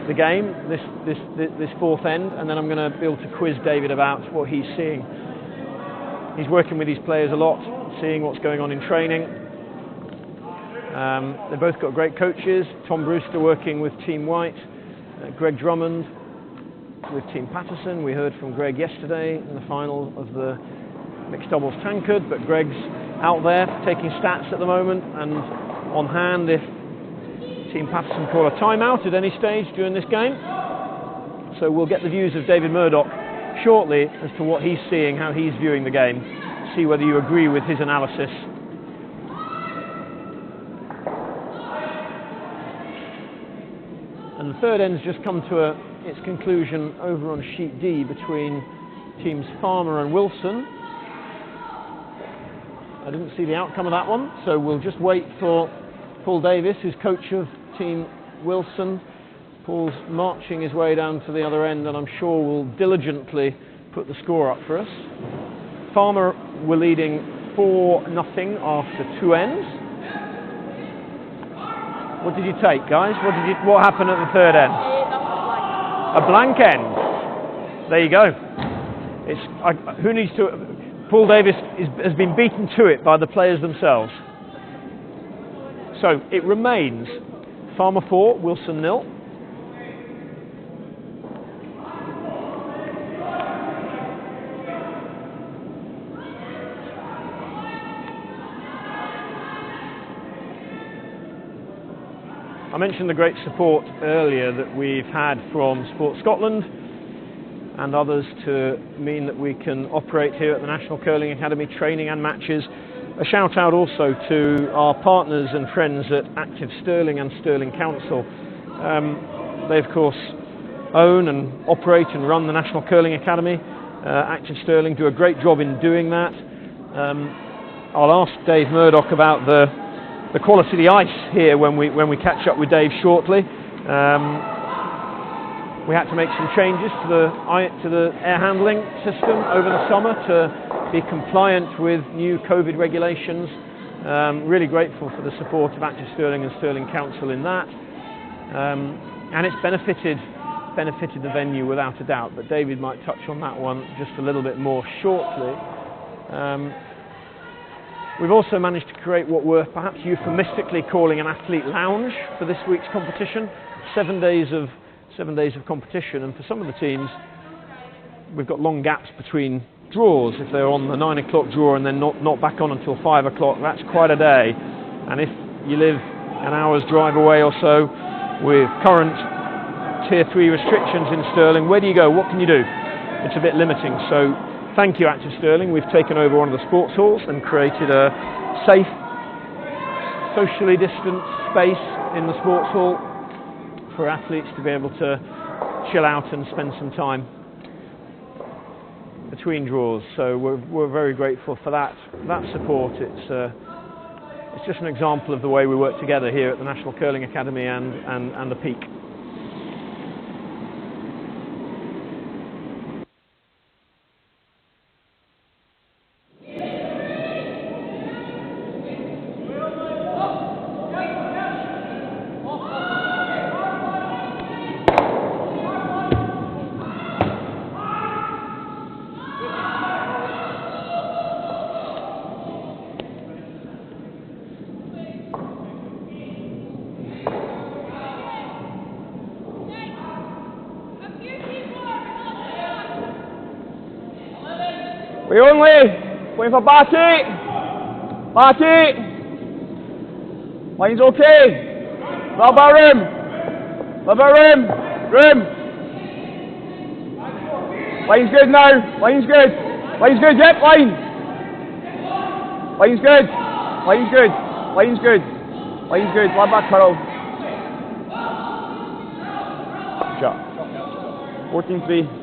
the game, this fourth end, and then I'm going to be able to quiz David about what he's seeing. He's working with these players a lot, seeing what's going on in training. They've both got great coaches. Tom Brewster working with Team White, Greg Drummond with Team Patterson. We heard from Greg yesterday in the final of the mixed doubles tankard, but Greg's out there taking stats at the moment and on hand if Team Patterson call a timeout at any stage during this game. So we'll get the views of David Murdoch shortly as to what he's seeing, how he's viewing the game, see whether you agree with his analysis. And the third end's just come to its conclusion over on sheet D between teams Farmer and Wilson. I didn't see the outcome of that one, so we'll just wait for Paul Davis, who's coach of Team Wilson. Paul's marching his way down to the other end, and I'm sure will diligently put the score up for us. Farmer were leading 4-0 after 2 ends. What did you take, guys? What happened at the third end? A blank end. There you go. Who needs to? Paul Davis has been beaten to it by the players themselves. So it remains Farmer 4, Wilson 0. I mentioned the great support earlier that we've had from Sport Scotland and others to mean that we can operate here at the National Curling Academy, training and matches. A shout out also to our partners and friends at Active Stirling and Stirling Council. They of course own and operate and run the National Curling Academy. Active Stirling do a great job in doing that. I'll ask Dave Murdoch about the quality of the ice here when we catch up with Dave shortly. We had to make some changes to the air handling system over the summer to be compliant with new COVID regulations. Really grateful for the support of Active Stirling and Stirling Council in that, and it's benefited the venue without a doubt. But David might touch on that one just a little bit more shortly. We've also managed to create what we're perhaps euphemistically calling an athlete lounge for this week's competition. 7 days of competition, and for some of the teams we've got long gaps between draws. If they're on the 9 o'clock draw and then not back on until 5 o'clock, that's quite a day. And if you live an hour's drive away or so with current Tier 3 restrictions in Stirling, where do you go? What can you do? It's a bit limiting. So thank you, Active Stirling. We've taken over one of the sports halls and created a safe, socially distanced space in the sports hall for athletes to be able to chill out and spend some time. between draws. So we're very grateful for that support. It's just an example of the way we work together here at the National Curling Academy and the Peak. We only going for Batty. Batty. Line's okay. Little bit of room. Little bit of room. Room. Line's good now. Line's good. Line's good. Yep. Line. Line's good. Line's good. Line's good. Line's good. One back curl. Shot. 14-3.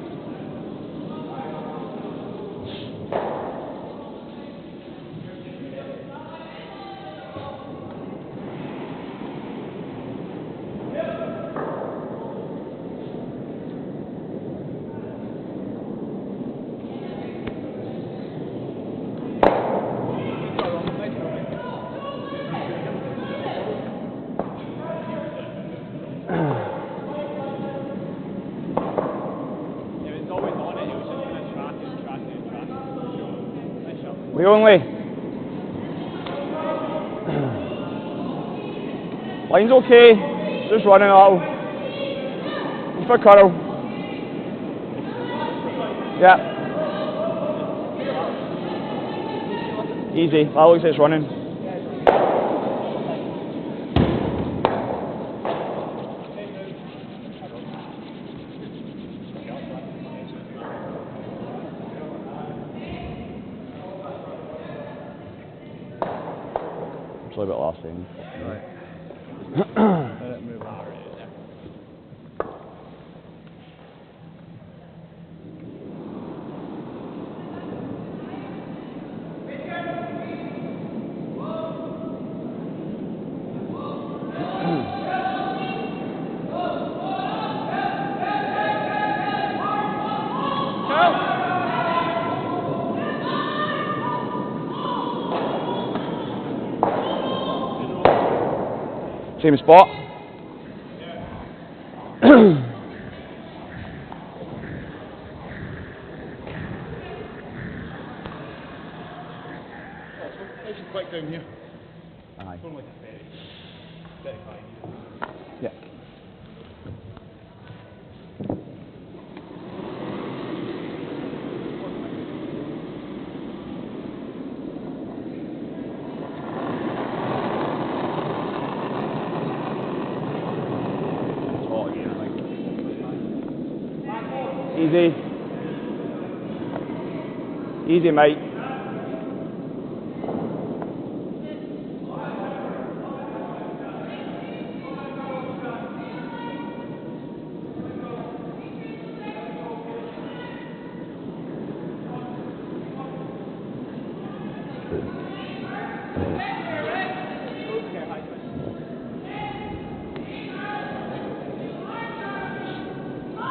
We only. Line's okay. Just running a little. Just for curl. Yeah. Easy. That looks like it's running. A little bit last thing. Right. Let it move on. Same spot. Quick down here. Aye. Going like a 35. Yeah. Easy. Easy, mate.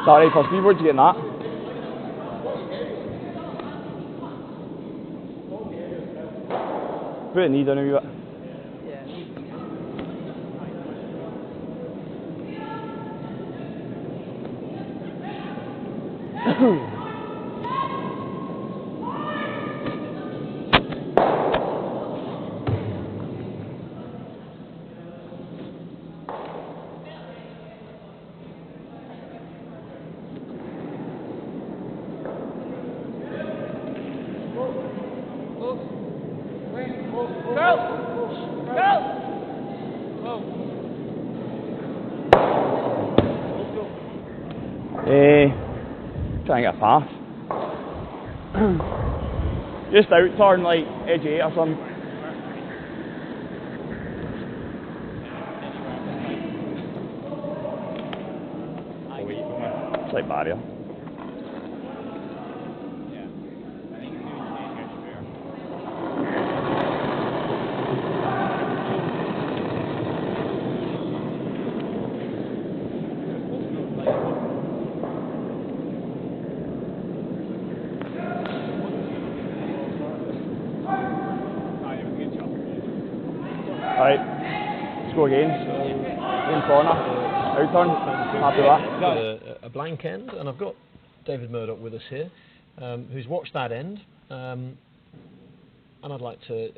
Sorry, for speedboard, you getting that? Put a knee down a wee bit. Try and get past. Just out turn like edge 8 or something. It's like barrier. Right. Let's go again. In corner. Out turn. Happy with that. I've got a blank end, and I've got David Murdoch with us here, who's watched that end, and I'd like to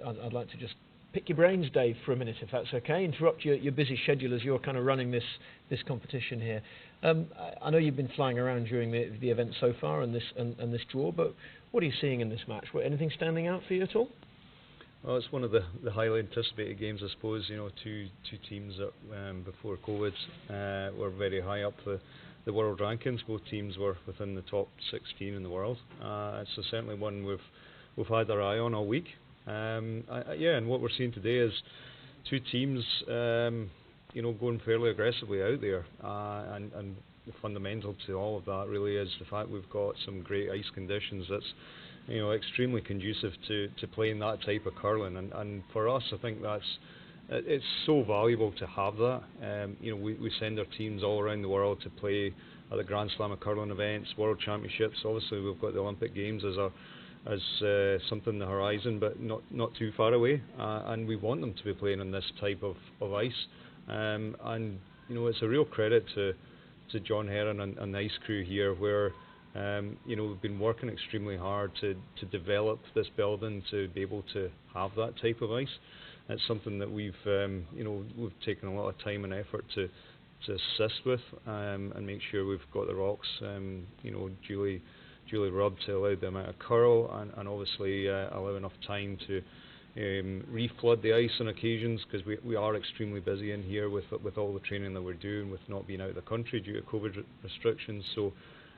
just pick your brains, Dave, for a minute, if that's okay. Interrupt your busy schedule as you're kind of running this competition here. I know you've been flying around during the event so far and this draw, but what are you seeing in this match? Anything standing out for you at all? Well, it's one of the highly anticipated games, I suppose. You know, two teams that before COVID were very high up the world rankings. Both teams were within the top 16 in the world. So certainly one we've had our eye on all week. Yeah, and what we're seeing today is two teams, you know, going fairly aggressively out there. And the fundamental to all of that really is the fact we've got some great ice conditions that's, you know, extremely conducive to playing that type of curling, and for us I think it's so valuable to have that. You know, we send our teams all around the world to play at the Grand Slam of curling events, World Championships. Obviously we've got the Olympic Games as something on the horizon, but not too far away, and we want them to be playing on this type of ice, and you know, it's a real credit to John Heron and the ice crew here, where you know, we've been working extremely hard to develop this building to be able to have that type of ice. It's something that we've you know, we've taken a lot of time and effort to assist with, and make sure we've got the rocks you know, duly rubbed to allow the amount of curl, and obviously allow enough time to reflood the ice on occasions, because we are extremely busy in here with all the training that we're doing, with not being out of the country due to COVID restrictions. So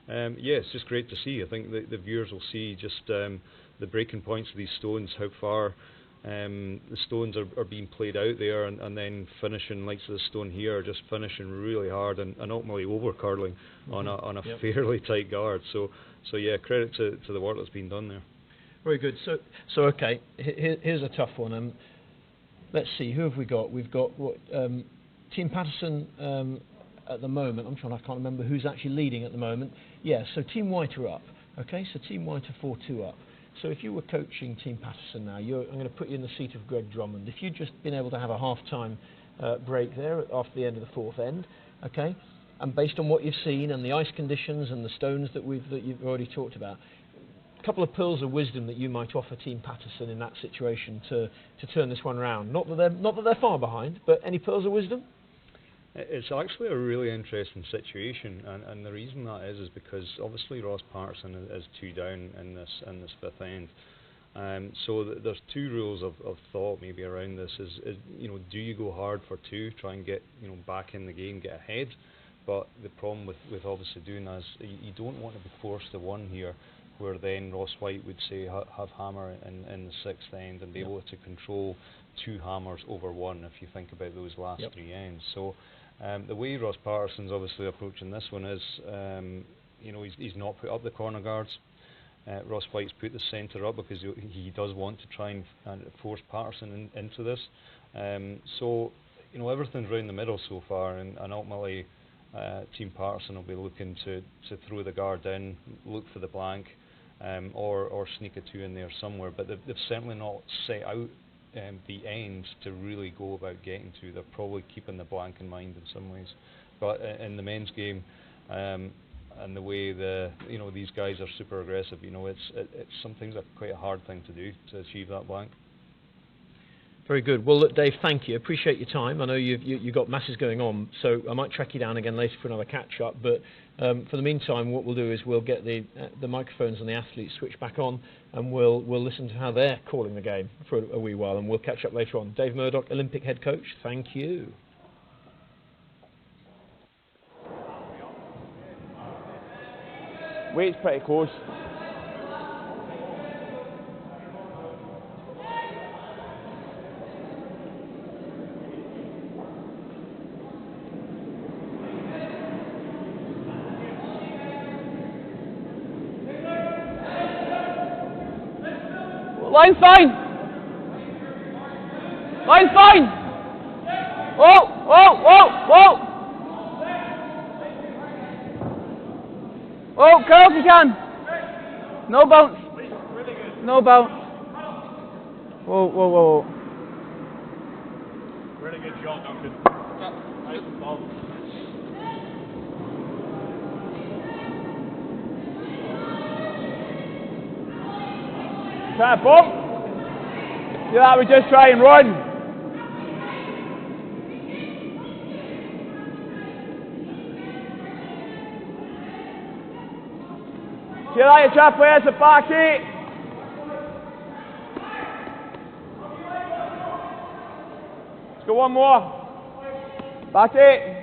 yeah, it's just great to see. I think the viewers will see just the breaking points of these stones, how far the stones are being played out there, and then finishing, like the stone here, just finishing really hard and ultimately over curling on a fairly tight guard. So yeah, credit to the work that's been done there. Very good. So okay, here's a tough one. Let's see, who have we got? We've got what Team Patterson at the moment. I can't remember who's actually leading at the moment. Yeah, so Team White are up. Okay, so Team White are 4-2 up. So if you were coaching Team Patterson now, I'm going to put you in the seat of Greg Drummond. If you'd just been able to have a half-time break there after the end of the fourth end, okay, and based on what you've seen and the ice conditions and the stones that you've already talked about, a couple of pearls of wisdom that you might offer Team Patterson in that situation to turn this one round. Not that they're far behind, but any pearls of wisdom? It's actually a really interesting situation, and the reason that is because obviously Ross Patterson is 2 down in this fifth end. So there's two rules of thought maybe around this. Is you know, do you go hard for 2, try and get, you know, back in the game, get ahead? But the problem with obviously doing that is you don't want to be forced to 1 here, where then Ross White would say have hammer in the sixth end and be able to control 2 hammers over 1 if you think about those last 3 ends. So the way Ross Patterson's obviously approaching this one is, you know, he's not put up the corner guards. Ross White's put the centre up because he does want to try and force Patterson into this. So, you know, everything's round the middle so far, and ultimately Team Patterson will be looking to throw the guard in, look for the blank, or sneak a 2 in there somewhere. But they've certainly not set out the end to really go about getting to. They're probably keeping the blank in mind in some ways. But in the men's game, and the way you know, these guys are super aggressive, you know, it's sometimes quite a hard thing to do to achieve that blank. Very good. Well, look, Dave, thank you. Appreciate your time. I know you've got masses going on, so I might track you down again later for another catch-up. But for the meantime, what we'll do is we'll get the microphones and the athletes switched back on, and we'll listen to how they're calling the game for a wee while, and we'll catch up later on. Dave Murdoch, Olympic head coach, thank you. Weight's pretty close. Line's fine! Line's fine! Whoa! Whoa! Whoa! Whoa! Oh, curl if you can! No bounce! No bounce! Whoa, whoa, whoa, whoa. Really good shot, Duncan. Nice ball. Try to bump. See that? We just try and run. See that? You try to play us a back 8. Let's go one more. Back 8.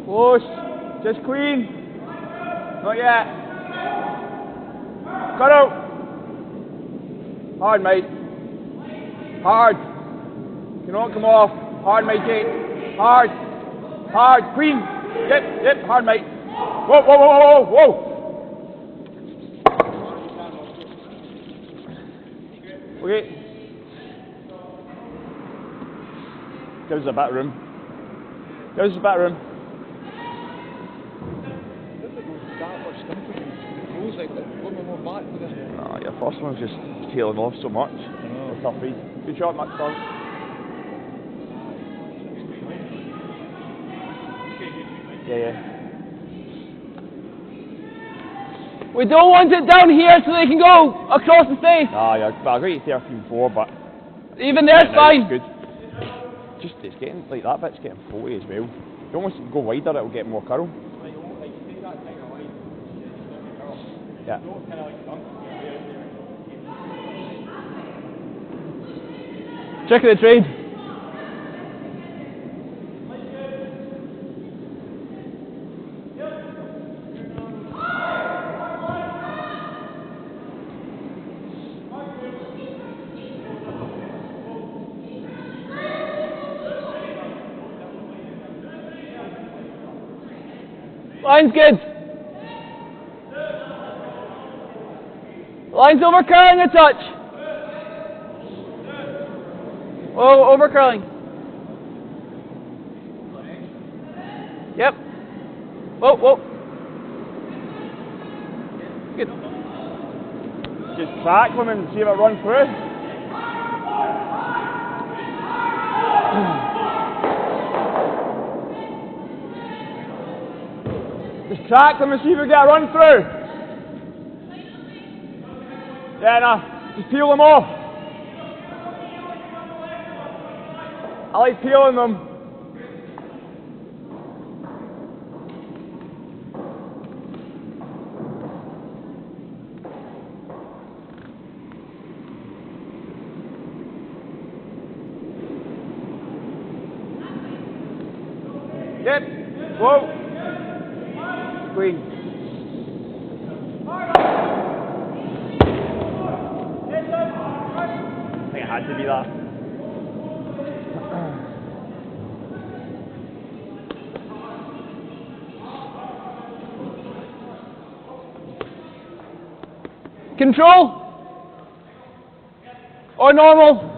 Close. Just clean. Not yet. Cut out. Hard, mate. Hard. Cannot come off. Hard, matey. Hard. Hard. Clean. Yep. Hard, mate. Whoa, whoa, whoa, whoa, whoa. Okay. Gives us a bit of room. Gives us a bit of room. Nah, your first one's just tailing off so much. It's tough read. Good shot, Max. Yeah. We don't want it down here so they can go across the face. Yeah, but I got you 13-4, but Even there's fine. it's good. Just it's getting like that bit's getting floaty as well. You almost go wider, it'll get more curl. Yeah. Check the trade. Line's good. Line's over curling a touch. Oh, over curling. Yep. Whoa. Good. Just track them and see if it runs through. Just track them and see if we get a run through. Yeah, nah, just peel them off. I like peeling them. Yep. Whoa. Clean. I think it had to be that. Control. Or normal.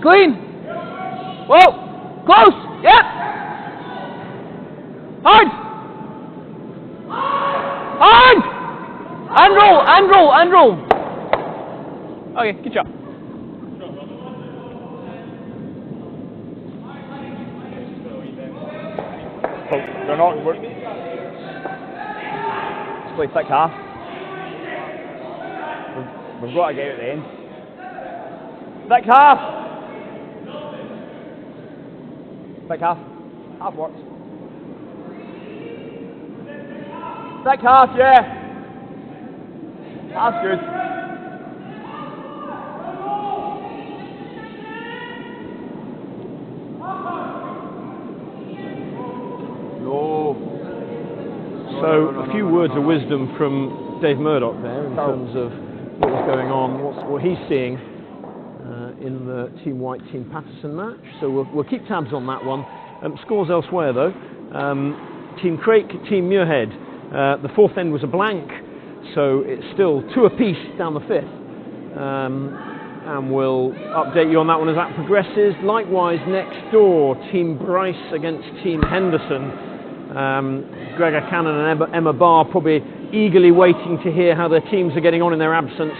Clean. Whoa. Close. Yep. Hard. Hard. And roll. Okay, good job. Oh, they're not. Let's play thick half. We've got to get it at the end. Thick half. Thick half. Half works. Thick half, yeah. That's good. No. So a few words of wisdom from Dave Murdoch there in terms of what was going on, what he's seeing in the Team White, Team Patterson match. So we'll keep tabs on that one. Scores elsewhere though. Team Craik, Team Muirhead. The fourth end was a blank, so it's still 2 apiece down the fifth. And we'll update you on that one as that progresses. Likewise, next door, Team Bryce against Team Henderson. Gregor Cannon and Emma Barr probably eagerly waiting to hear how their teams are getting on in their absence.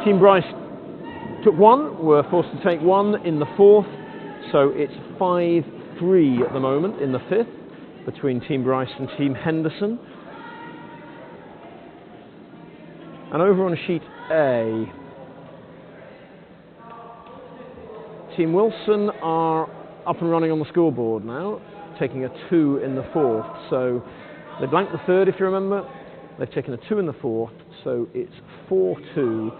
Team Bryce took 1, were forced to take 1 in the fourth, so it's 5-3 at the moment in the fifth between Team Bryce and Team Henderson. And over on sheet A, Team Wilson are up and running on the scoreboard now, taking a 2 in the fourth. So they blanked the third, if you remember. They've taken a 2 in the fourth, so it's 4-2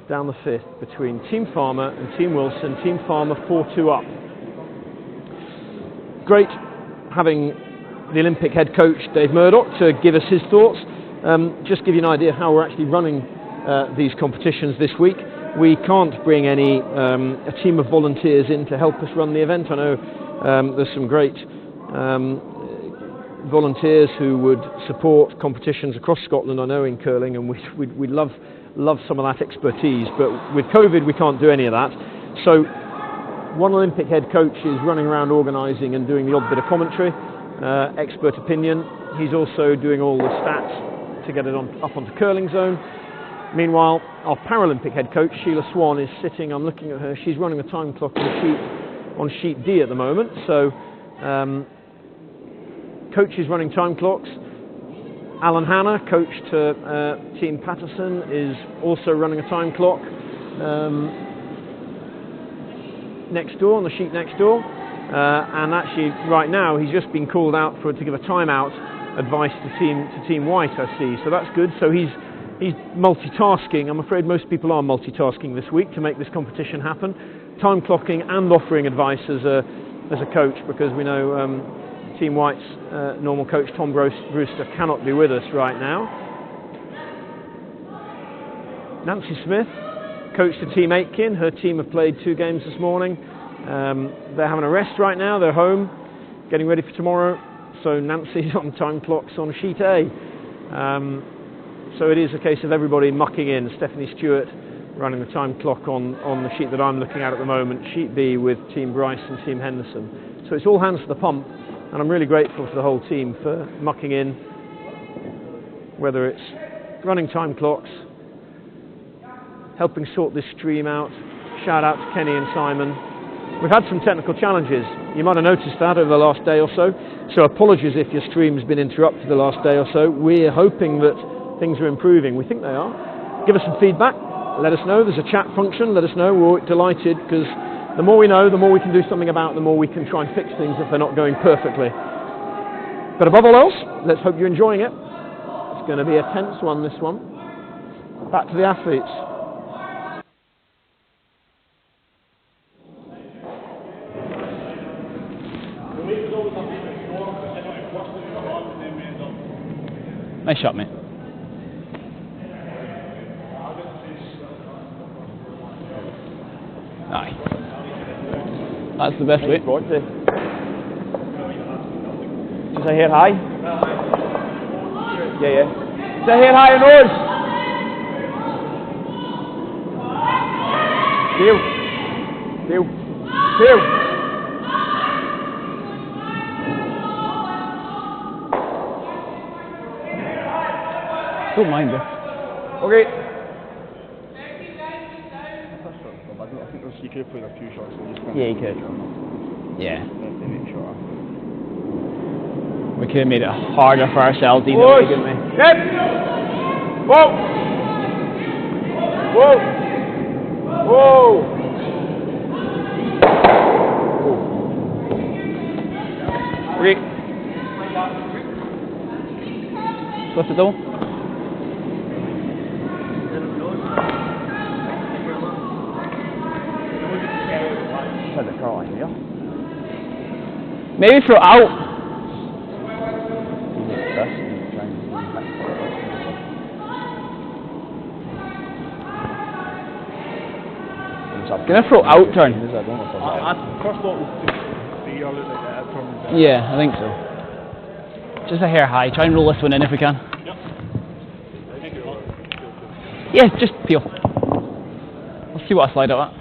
down the fifth between Team Farmer and Team Wilson. Team Farmer 4-2 up. Great having the Olympic head coach Dave Murdoch to give us his thoughts. Just give you an idea how we're actually running these competitions this week. We can't bring a team of volunteers in to help us run the event. I know there's some great volunteers who would support competitions across Scotland, I know, in curling, and we'd love some of that expertise, but with COVID we can't do any of that. So one Olympic head coach is running around organising and doing the odd bit of commentary, expert opinion. He's also doing all the stats to get it up onto Curling Zone. Meanwhile, our Paralympic head coach, Sheila Swan, is sitting, I'm looking at her, she's running a time clock on sheet D at the moment. So, coach is running time clocks. Alan Hanna, coach to Team Patterson, is also running a time clock next door, on the sheet next door. And actually, right now, he's just been called out to give a timeout advice to Team White, I see. So that's good. So he's multitasking. I'm afraid most people are multitasking this week to make this competition happen, time clocking and offering advice as a coach, because we know Team White's normal coach Tom Brewster cannot be with us right now. Nancy Smith, coach to Team Aitken. Her team have played 2 games this morning. They're having a rest right now. They're home, getting ready for tomorrow. So Nancy's on time clocks on sheet A. So it is a case of everybody mucking in. Stephanie Stewart running the time clock on the sheet that I'm looking at the moment, sheet B, with Team Bryce and Team Henderson. So it's all hands to the pump, and I'm really grateful to the whole team for mucking in, whether it's running time clocks, helping sort this stream out. Shout out to Kenny and Simon. We've had some technical challenges. You might have noticed that over the last day or so. So apologies if your stream's been interrupted the last day or so. We're hoping that things are improving. We think they are. Give us some feedback. Let us know. There's a chat function. Let us know. We're delighted, because the more we know, the more we can do something about, the more we can try and fix things if they're not going perfectly. But above all else, let's hope you're enjoying it. It's going to be a tense one, this one. Back to the athletes. Nice shot, mate. Aye. That's the best way. Does I hear high? Yeah. Does I hear high and nose? Deal. Don't mind it. Okay. I think you could have played a few shots. Yeah, you could. Yeah. They make sure. We could have made it harder for ourselves either way, couldn't we? Yep. Whoa. Okay. What's it though? Had the car here. Maybe throw it out. This. Gonna throw out turn. First thought was just the other like from. Yeah, I think so. Just a hair high. Try and roll this one in if we can. Yeah, just peel. Let's see what I slide out at.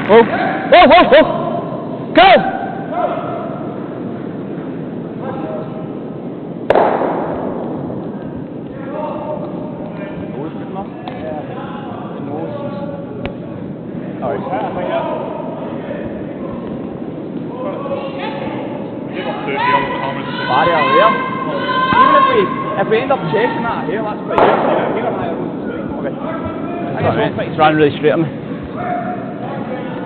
Whoa! Whoa! Whoa! Whoa! Go! If we end up chasing that here, that's pretty good. Okay. It's running really straight at me.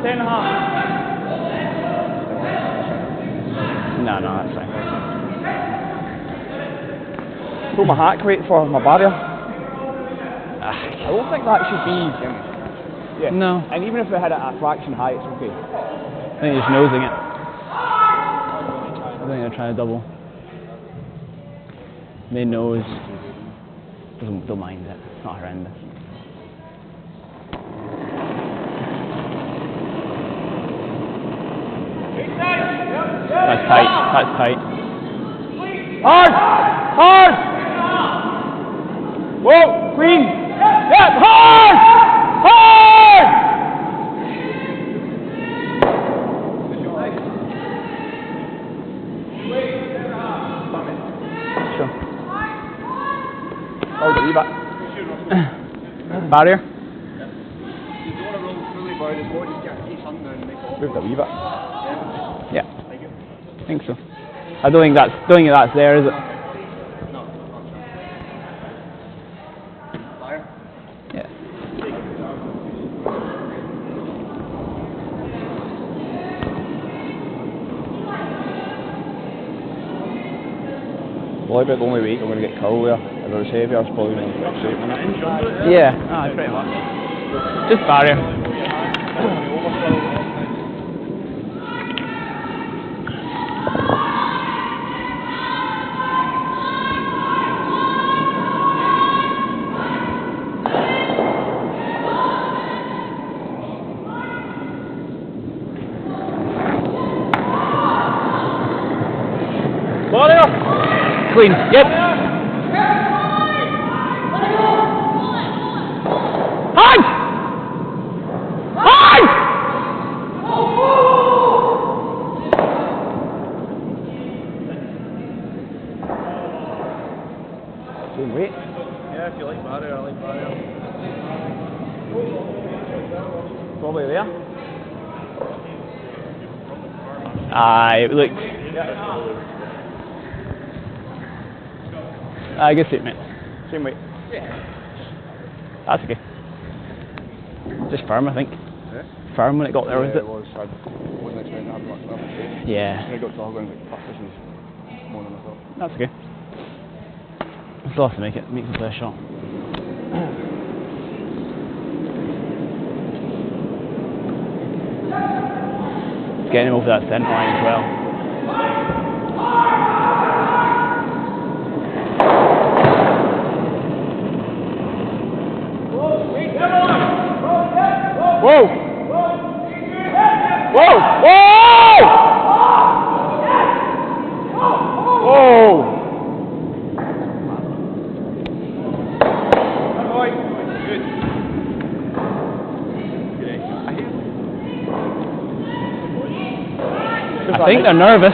10.5. No, that's fine. Put my hack weight for my barrier. Ah, I don't think that should be. Yeah. no, And even if we had it at a fraction high, it's okay. I think he's nosing it. I think they're trying to double. They nose. Don't mind it. It's not horrendous. That's tight. That's tight. Hard! Hard! Whoa! Clean! Yep! Hard! Hard! Sure. Oh, the wee bit. Barrier. Move the wee bit. Yeah. I think so. I don't think that's there, is it? Yeah. Probably about the only weight I'm going to get killed there. If I was heavy, I was probably going to get straight in it. Yeah. Pretty much. Just barrier. Clean. Yep. Hard! Hard! Same weight. Yeah, if you like barrier, I like barrier. Probably there. It looked. I guess it, mate. Same weight. That's okay. Just firm, I think. Yeah? Firm when it got there, was it? It was. I wasn't expecting to have much of a Yeah. When I got to Hogwarts, like, fuck, this is more than I thought. That's okay. Still have to make it. Make the first shot. Getting him over that centre line as well. Whoa! Whoa! Whoa! Whoa! I think they're nervous.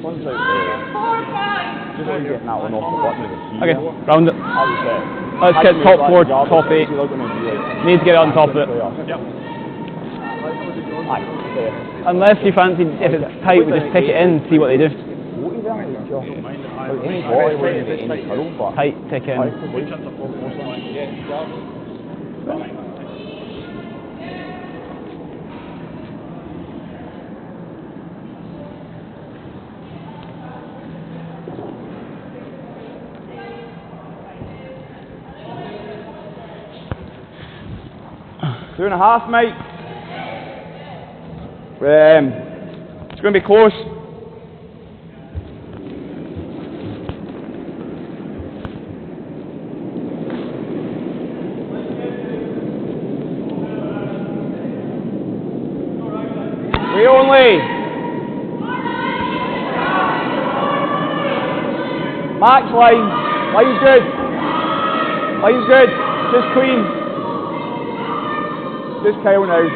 One's like, just like getting that one off the button. Okay, round it. That was it. Let's get top 4, top 8. Need to get it on top of it. Unless you fancy, if it's tight, we just take it in and see what they do. Tight, take it in. Two and a half, mate. It's going to be close. Wait only. Max line. Line's good. Line's good. Just clean. Just Kyle now.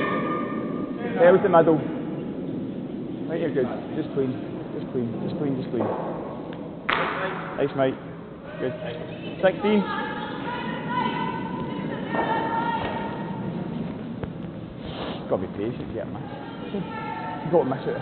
There's the middle. Right, you're good. Just clean. Just clean. Just clean. Just clean. Nice, mate. Good. 16. Got to be patient to get a miss. You've got to miss it.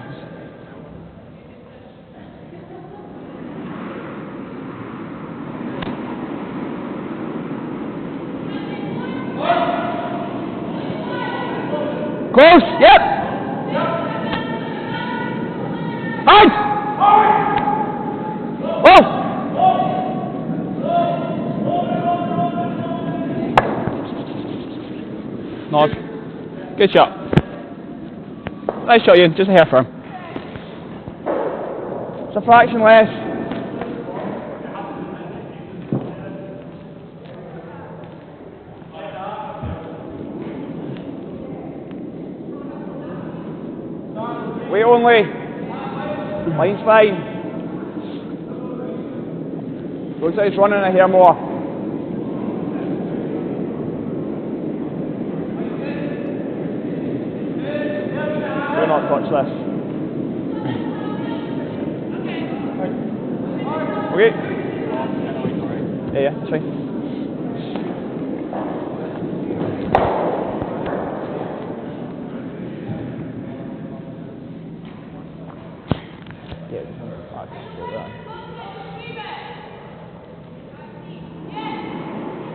Close, yep! Out! Oh! Nice. Good shot. Nice shot, Ian. Just a hair firm. It's a fraction less. Wait only. Line's fine. Looks like it's running a hair more. Do not touch this. Okay. Yeah, that's fine.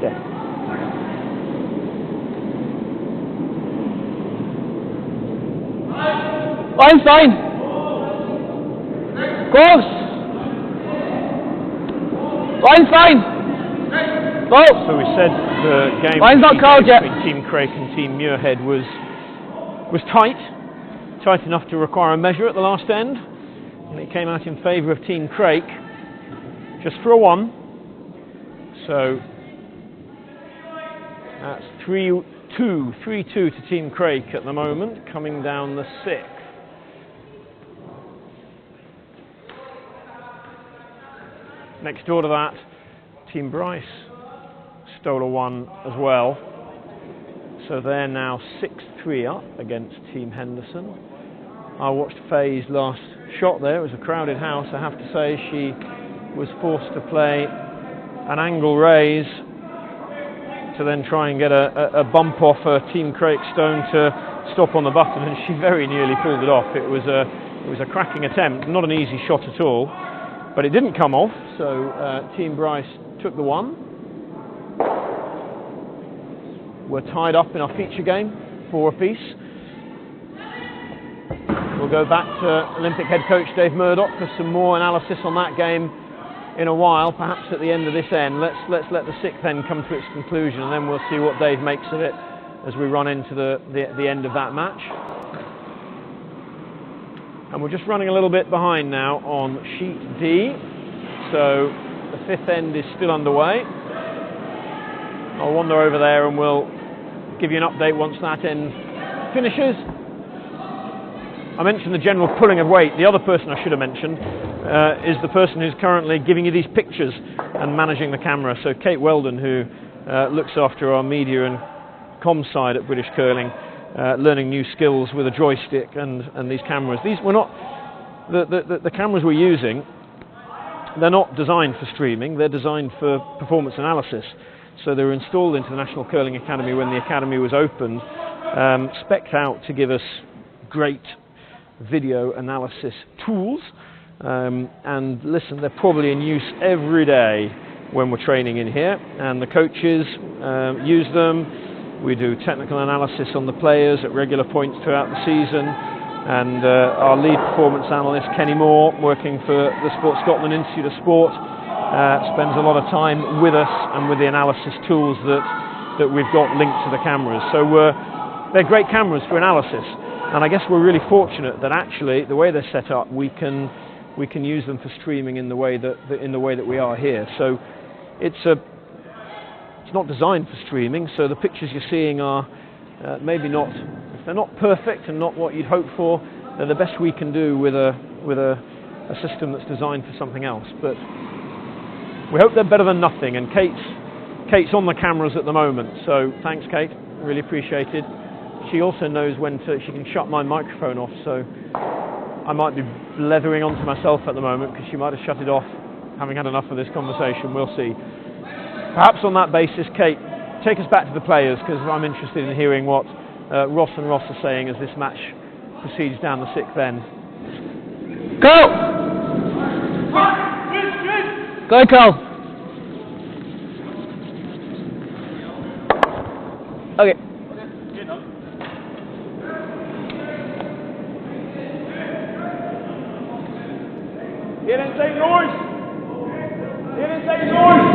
Yeah. Line's fine. Close. Line's fine. Go. So we said the game Line's not called yet. between Team Craik and Team Muirhead was tight enough to require a measure at the last end, and it came out in favour of Team Craik, just for a 1. So that's 3-2 to Team Craik at the moment, coming down the 6th. Next door to that, Team Bryce stole a 1 as well. So they're now 6-3 up against Team Henderson. I watched Faye's last shot there. It was a crowded house, I have to say. She was forced to play an angle raise to then try and get a bump off a Team Craik stone to stop on the button, and she very nearly pulled it off. It was a cracking attempt, not an easy shot at all, but it didn't come off, so Team Bryce took the 1. We're tied up in our feature game, 4 apiece. We'll go back to Olympic head coach Dave Murdoch for some more analysis on that game in a while, perhaps at the end of this end. Let's let the 6th end come to its conclusion, and then we'll see what Dave makes of it as we run into the end of that match. And we're just running a little bit behind now on sheet D, so the 5th end is still underway. I'll wander over there and we'll give you an update once that end finishes. I mentioned the general pulling of weight. The other person I should have mentioned is the person who's currently giving you these pictures and managing the camera. So Kate Weldon, who looks after our media and comms side at British Curling, learning new skills with a joystick and these cameras. These were not the cameras we're using. They're not designed for streaming. They're designed for performance analysis. So they were installed into the National Curling Academy when the academy was opened, spec'd out to give us great video analysis tools. And listen, they're probably in use every day when we're training in here, and the coaches use them. We do technical analysis on the players at regular points throughout the season, and our lead performance analyst Kenny Moore, working for the Sport Scotland Institute of Sport, spends a lot of time with us and with the analysis tools that we've got linked to the cameras. So they're great cameras for analysis. And I guess we're really fortunate that actually the way they're set up, we can use them for streaming in the way that we are here. So it's not designed for streaming. So the pictures you're seeing are maybe not, if they're not perfect and not what you'd hope for, they're the best we can do with a system that's designed for something else. But we hope they're better than nothing. And Kate's on the cameras at the moment, so thanks, Kate. Really appreciated. She also knows when she can shut my microphone off, so I might be blethering onto myself at the moment because she might have shut it off, having had enough of this conversation. We'll see. Perhaps on that basis, Kate, take us back to the players, because I'm interested in hearing what Ross and Ross are saying as this match proceeds down the 6th end. Go! Go, Carl. Okay. Get inside noise! Get inside noise!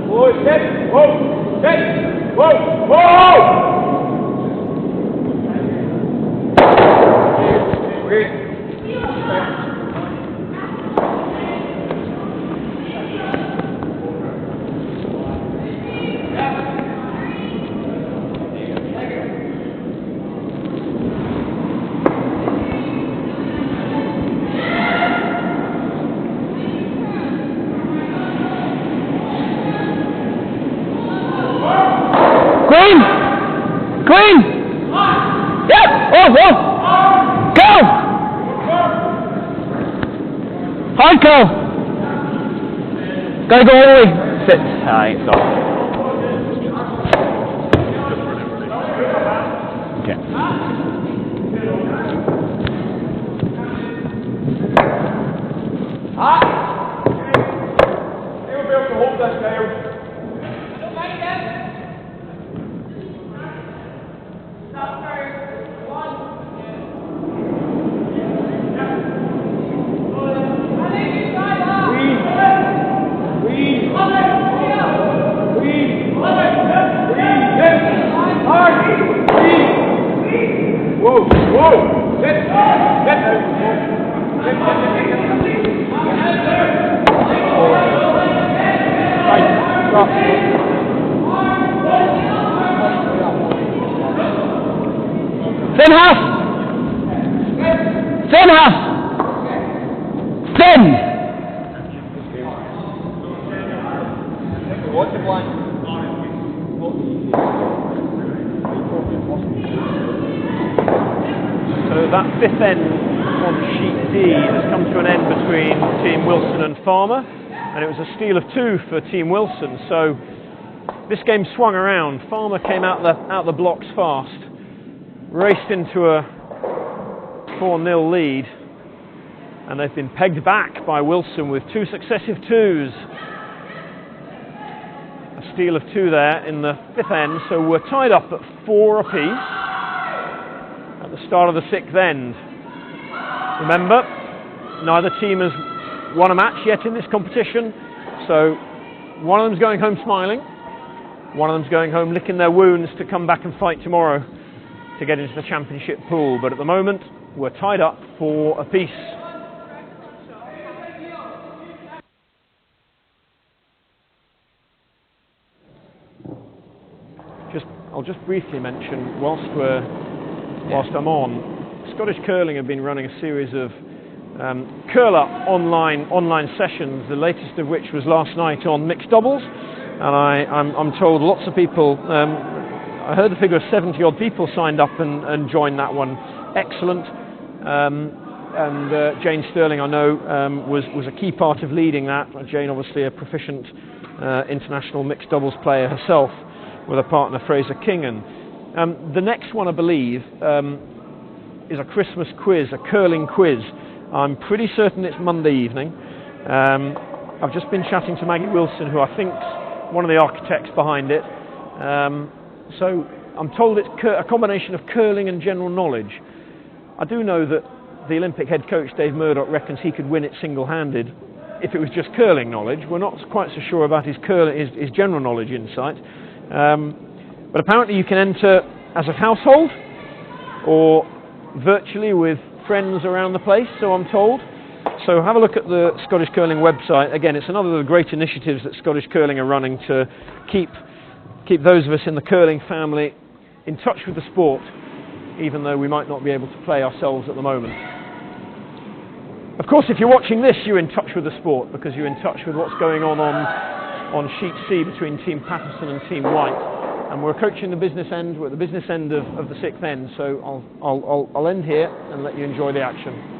Whoa, set! Whoa! Set! Whoa! Whoa! Green! Yep! Oh! Go! Hard go! Gotta go all the way. Sit. Aye, it's off. Okay. You'll be able to hold this now. Thin half! Thin half! Thin! So that 5th end on sheet D has come to an end between Team Wilson and Farmer, and it was a steal of 2 for Team Wilson. So this game swung around. Farmer came out the blocks fast, raced into a 4-0 lead, and they've been pegged back by Wilson with 2 successive 2s. A steal of 2 there in the 5th end, so we're tied up at 4 apiece at the start of the 6th end. Remember, neither team has won a match yet in this competition, so one of them's going home smiling, one of them's going home licking their wounds to come back and fight tomorrow to get into the championship pool. But at the moment, we're tied up 4 apiece. I'll just briefly mention, whilst I'm on, Scottish Curling have been running a series of curler online sessions, the latest of which was last night on mixed doubles, and I'm told lots of people, I heard the figure of 70 odd people signed up and joined that one. Excellent. And Jane Sterling, I know, was a key part of leading that. Jane, obviously a proficient international mixed doubles player herself, with her partner Fraser Kingan. The next one, I believe, is a Christmas quiz, a curling quiz. I'm pretty certain it's Monday evening. I've just been chatting to Maggie Wilson, who I think's one of the architects behind it. So I'm told it's a combination of curling and general knowledge. I do know that the Olympic head coach Dave Murdoch reckons he could win it single-handed if it was just curling knowledge. We're not quite so sure about his general knowledge insight. But apparently you can enter as a household or virtually with friends around the place, so I'm told. So have a look at the Scottish Curling website. Again, it's another of the great initiatives that Scottish Curling are running to keep those of us in the curling family in touch with the sport, even though we might not be able to play ourselves at the moment. Of course, if you're watching this, you're in touch with the sport because you're in touch with what's going on sheet C between Team Patterson and Team White. And we're coaching the business end. We're at the business end of the sixth end, so I'll end here and let you enjoy the action.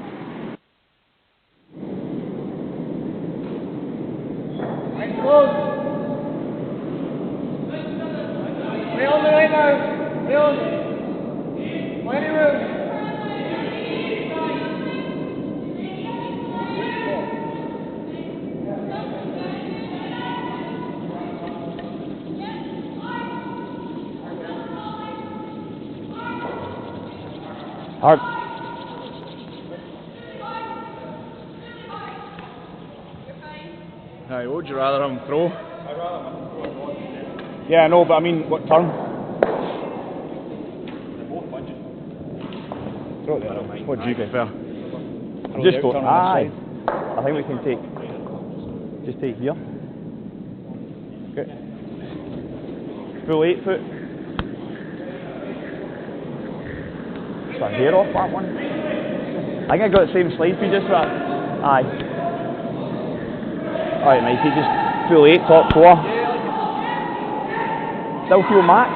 Hard. Aye, what would you rather have him throw? I'd rather have him throw. Yeah, I know, but I mean, what turn? They're both bunches. Throw it there. What do you prefer? Just go. Aye. I think we can just take here. Okay. Full 8 foot. A hair off that one. I think I got the same slide for you just that. Aye. Alright mate, you just full 8, top 4. Still feel max.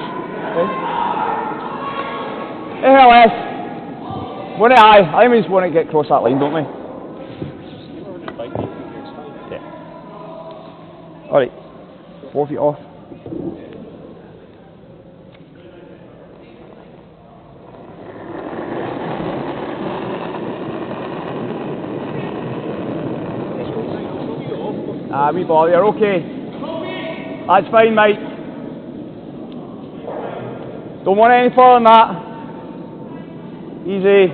Okay. LS. I think we just want to get across that line, don't we? Yeah. Alright. 4 feet off. We ball, you're okay. That's fine, mate. Don't want any further than that. Easy.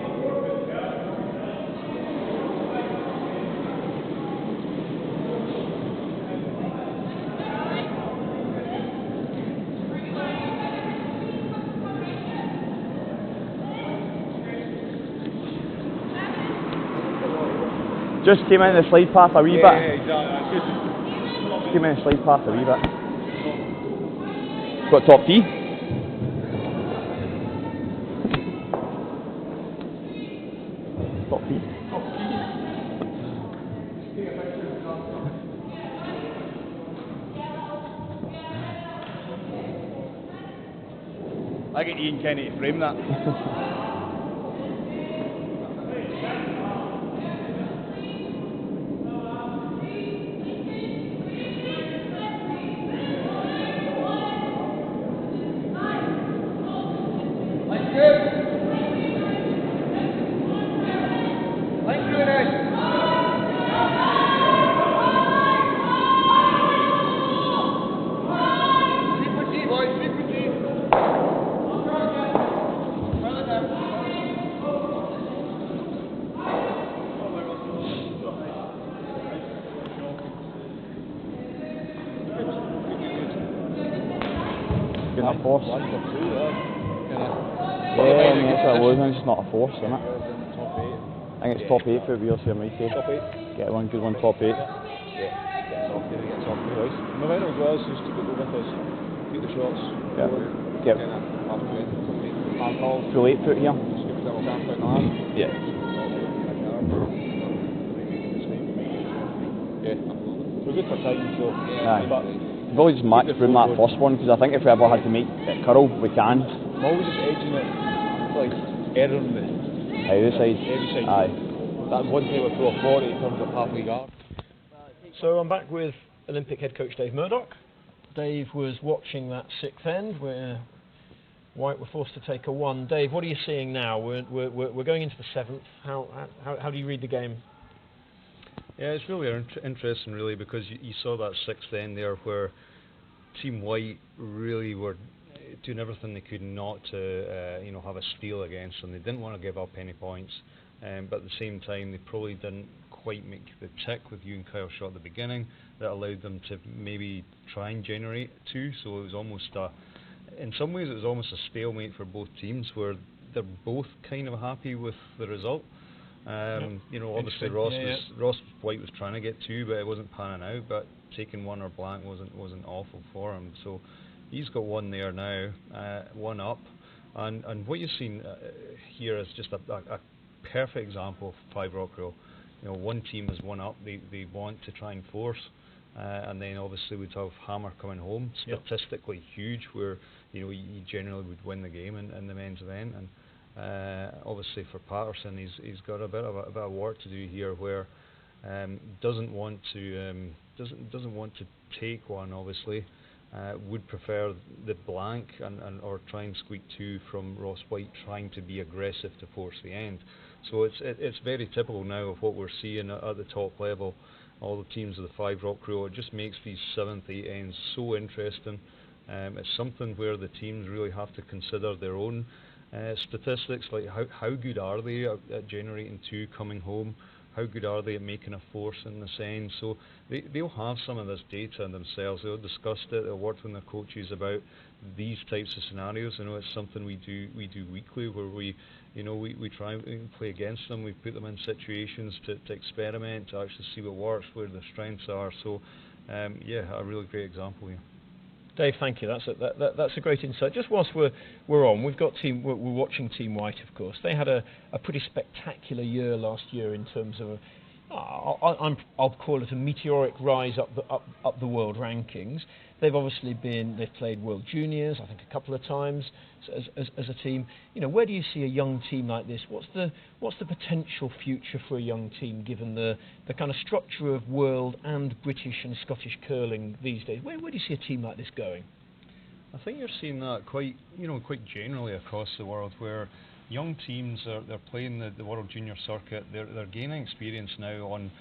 Just came in the slide path a wee bit. Yeah, exactly. Just came in the slide path a wee bit. Got top T. Top T. I get Ian Kenny to frame that. A force. Yeah, that's what it was, it's just not a force, isn't it? I think it's top 8 for wheels here, Mikey. Top 8? Get one good one, top 8. Yeah, get soft here, boys. No matter as well, just keep it with us. Keep the shots. Yeah. Get full 8 foot here. Yeah. Yeah. We're good for time, so. Aye. We've always just maxed from that first one because I think if we ever had to make it curl, we can. I'm always just edging it, like erroring the either side. Every side. Aye. That one time I threw a 40, it comes up halfway guard. So I'm back with Olympic head coach Dave Murdoch. Dave was watching that sixth end where White were forced to take a 1. Dave, what are you seeing now? We're going into the 7th. How do you read the game? Yeah, it's really interesting, really, because you saw that sixth end there where Team White really were doing everything they could not to, have a steal against them. They didn't want to give up any points, but at the same time they probably didn't quite make the tick with you and Kyle Shaw at the beginning that allowed them to maybe try and generate two. So it was almost in some ways it was almost a stalemate for both teams, where they're both kind of happy with the result. You know, obviously Ross White was trying to get two, but it wasn't panning out. But taking one or blank wasn't awful for him. So he's got one there now, one up, and what you've seen here is just a perfect example of Five Rock Row. You know, one team is one up. They want to try and force, and then obviously we'd have Hammer coming home, statistically huge, where you know you generally would win the game in the men's event. And obviously for Patterson, he's got a bit of work to do here, where doesn't want to take one. Obviously, would prefer the blank and or try and squeak two from Ross White, trying to be aggressive to force the end. So it's very typical now of what we're seeing at the top level. All the teams of the Five Rock Row. It just makes these 7th, 8th ends so interesting. It's something where the teams really have to consider their own statistics, like how good are they at generating two coming home, how good are they at making a force in this end. So they'll have some of this data themselves. They'll discuss it, they'll work with their coaches about these types of scenarios. I know it's something we do weekly, where we try and play against them. We put them in situations to experiment, to actually see what works, where their strengths are. So yeah, a really great example here. Dave, thank you. That's a great insight. Just whilst we're on, we're watching Team White, of course. They had a pretty spectacular year last year in terms of I'll call it a meteoric rise up the world rankings. They've played World Juniors, I think, a couple of times as a team. You know, where do you see a young team like this? What's the potential future for a young team, given the kind of structure of world and British and Scottish curling these days? Where do you see a team like this going? I think you're seeing that quite generally across the world, where young teams they're playing the World Junior circuit. They're gaining experience now on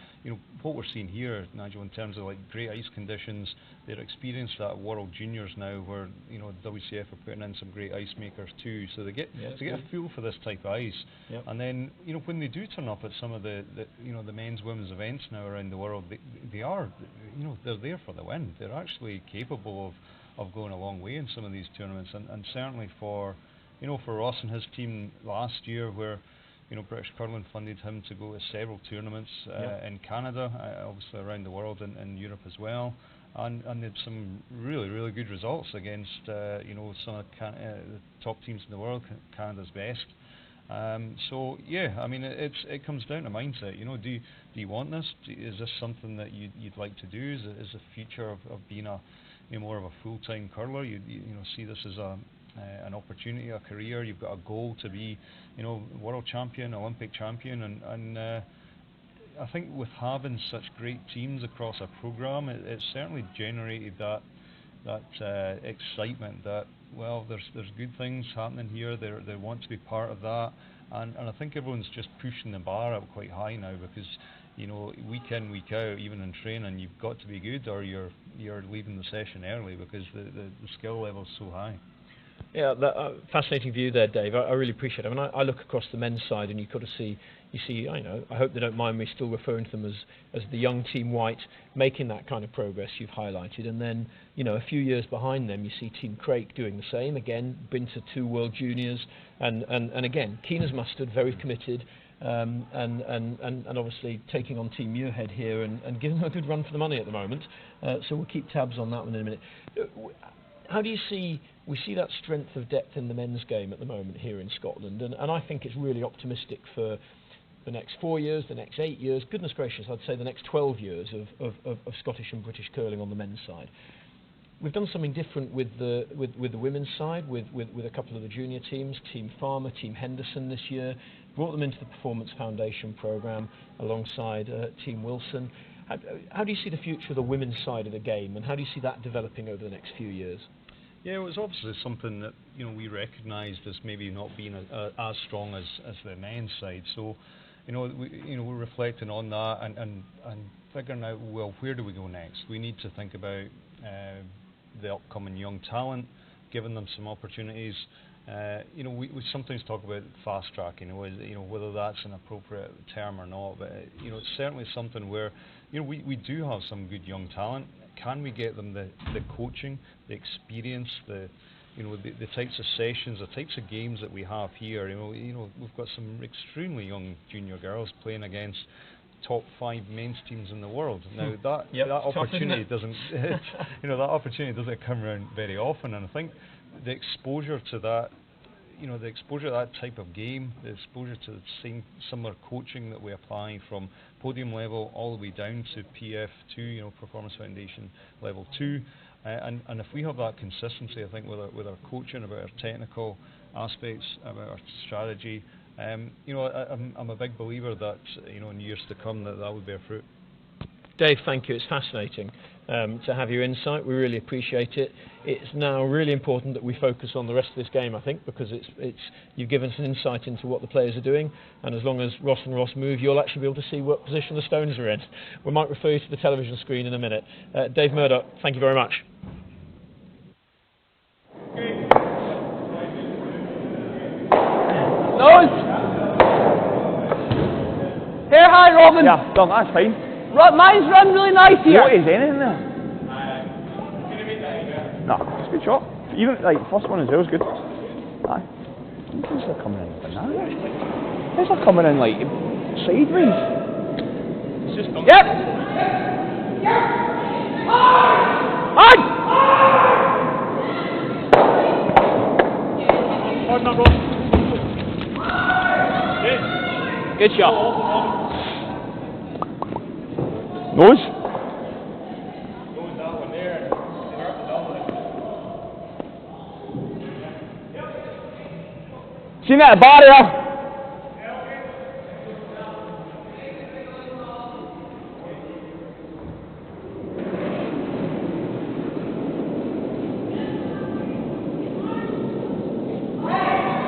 what we're seeing here, Nigel, in terms of like great ice conditions. They're experienced that World Juniors now, where WCF are putting in some great ice makers too. So they get a feel for this type of ice. Yep. And then when they do turn up at some of the men's, women's events now around the world, they're there for the win. They're actually capable of going a long way in some of these tournaments, and certainly for Ross and his team last year, where British Curling funded him to go to several tournaments in Canada, obviously around the world, and in Europe as well, and they had some really good results against some of the top teams in the world, Canada's best. So yeah, I mean it comes down to mindset. Do you want this? Is this something that you'd like to do? Is the future of being more of a full-time curler? You see this as an opportunity, a career. You've got a goal to be, world champion, Olympic champion, and I think with having such great teams across a program, it certainly generated that excitement. That there's good things happening here. They want to be part of that, and I think everyone's just pushing the bar up quite high now, because week in, week out, even in training, you've got to be good, or you're leaving the session early, because the skill level's so high. Yeah, fascinating view there, Dave. I really appreciate it. I mean, I look across the men's side, and you see. I hope they don't mind me still referring to them as the young Team White, making that kind of progress you've highlighted. And then, a few years behind them, you see Team Craik doing the same. Again, been to 2 World Juniors, and again, keen as mustard, very committed, and obviously taking on Team Muirhead here and giving them a good run for the money at the moment. So we'll keep tabs on that one in a minute. How do you see? We see that strength of depth in the men's game at the moment here in Scotland, and I think it's really optimistic for the next 4 years, the next 8 years, goodness gracious, I'd say the next 12 years of Scottish and British curling on the men's side. We've done something different with the women's side, with a couple of the junior teams, Team Farmer, Team Henderson this year, brought them into the Performance Foundation programme alongside Team Wilson. How do you see the future of the women's side of the game, and how do you see that developing over the next few years? Yeah, it was obviously something that we recognised as maybe not being as strong as the men's side. So, we're reflecting on that and figuring out, well, where do we go next? We need to think about the upcoming young talent. given them some opportunities. You know, we sometimes talk about fast track, you know, whether that's an appropriate term or not, but you know, it's certainly something where, you know, we do have some good young talent. Can we get them the coaching, the experience, you know, the types of sessions, the types of games that we have here? You know, we've got some extremely young junior girls playing against top 5 men's teams in the world. Now that opportunity doesn't, you know, that opportunity doesn't come around very often, and I think the exposure to that, you know, the exposure to that type of game, the exposure to the same similar coaching that we apply from podium level all the way down to PF2, you know, Performance Foundation level 2, and if we have that consistency, I think with our coaching, about our technical aspects, about our strategy, you know, I'm a big believer that, you know, in years to come that would bear fruit. Dave, thank you. It's fascinating to have your insight. We really appreciate it. It's now really important that we focus on the rest of this game, I think, because you've given us an insight into what the players are doing, and as long as Ross and Ross move, you'll actually be able to see what position the Stones are in. We might refer you to the television screen in a minute. Dave Murdoch, thank you very much. Nose! Hair high, Robin! Yeah, done, that's fine. Mine's run really nice here. What is anything there? No, it's a good shot. Even like first one as well is good. Aye. Where's they coming in like that? Where's they coming in like sideways? It's just coming. Yep! On! Hard enough, Ross. Good shot. Nose? Seen that barrier?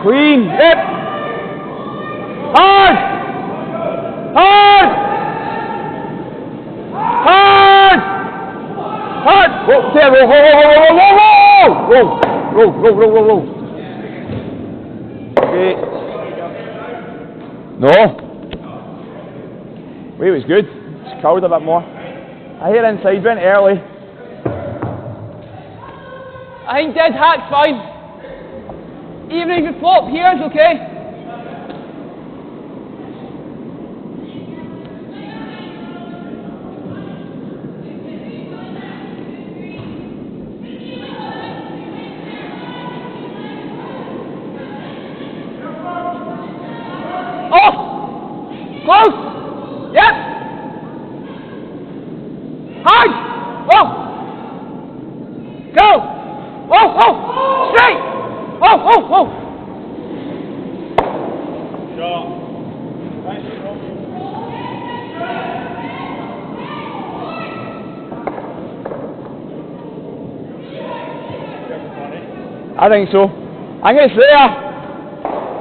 Queen, yep. Hard! Hard! Hard! Hard! Whoa, there, whoa, whoa, whoa, whoa, whoa, whoa, whoa, whoa, whoa, whoa. Okay. No. Wait, it was good. Just cowered a bit more. I hear inside, went early. I think dead hack's fine. Even if you flop here, it's okay. Close! Yep! Hard! Whoa! Go! Whoa, whoa! Straight! Whoa, whoa, whoa! Shot. I think so. I think it's there.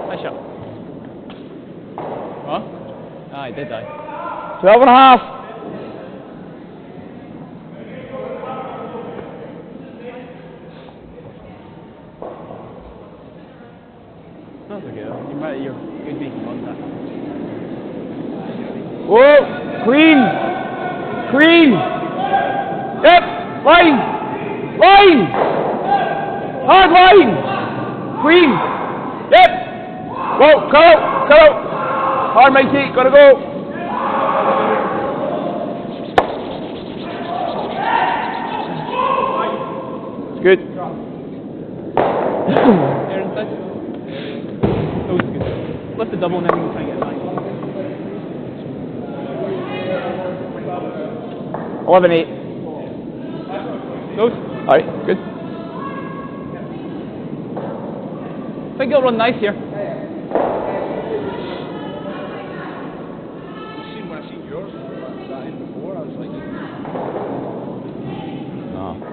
Nice shot. What? Aye, did I? 12 and a half. That's okay. You're good making contact. Whoa! Queen! Queen! Yep! Line! Line! Hard line! Queen! Yep! Whoa! Cut out! Cut out! Hard, Mikey! Gotta go! It's good. There inside. That was good. Lift the double and then we can try and get it back. 11-8. Goes. Alright, good. I think it'll run nice here.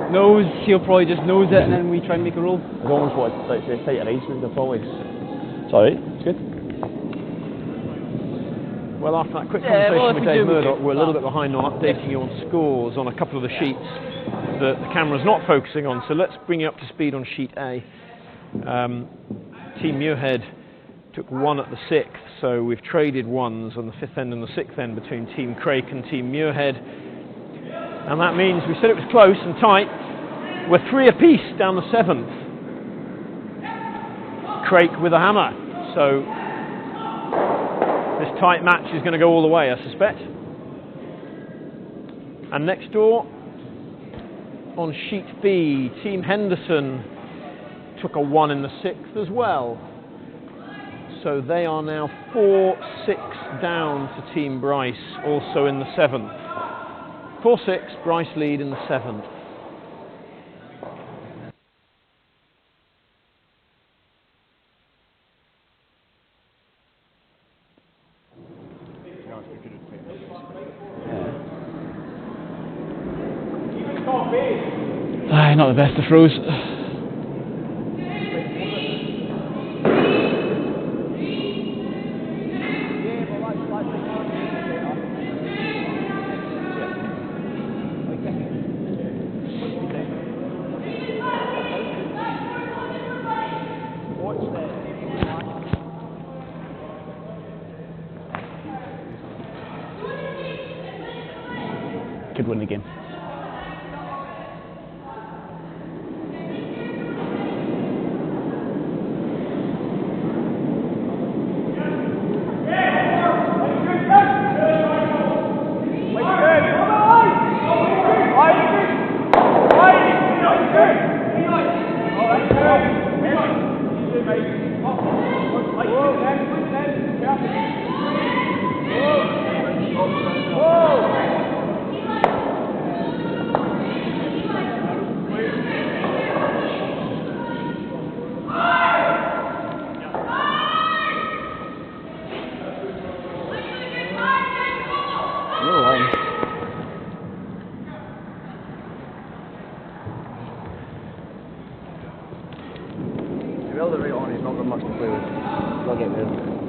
Nose, he'll probably just nose it and then we try and make a roll. I almost want to say tighter ice with the probably. It's alright, it's good. Well, after that quick Yeah, conversation well, if with we Dave do, we Murdoch, do. we're a little bit behind on updating you on scores on a couple of the sheets. that the camera's not focusing on, so let's bring you up to speed on sheet A. Team Muirhead took 1 at the 6th, so we've traded 1s on the 5th end and the 6th end between Team Craik and Team Muirhead. And that means, we said it was close and tight, we're 3 apiece down the 7th. Craik with a hammer, so this tight match is going to go all the way, I suspect. And next door, on sheet B, Team Henderson took a 1 in the 6th as well. So they are now 4-6 down to Team Bryce, also in the 7th. 4-6, Bryce lead in the 7th. Aye, not the best of throws. Could win the game.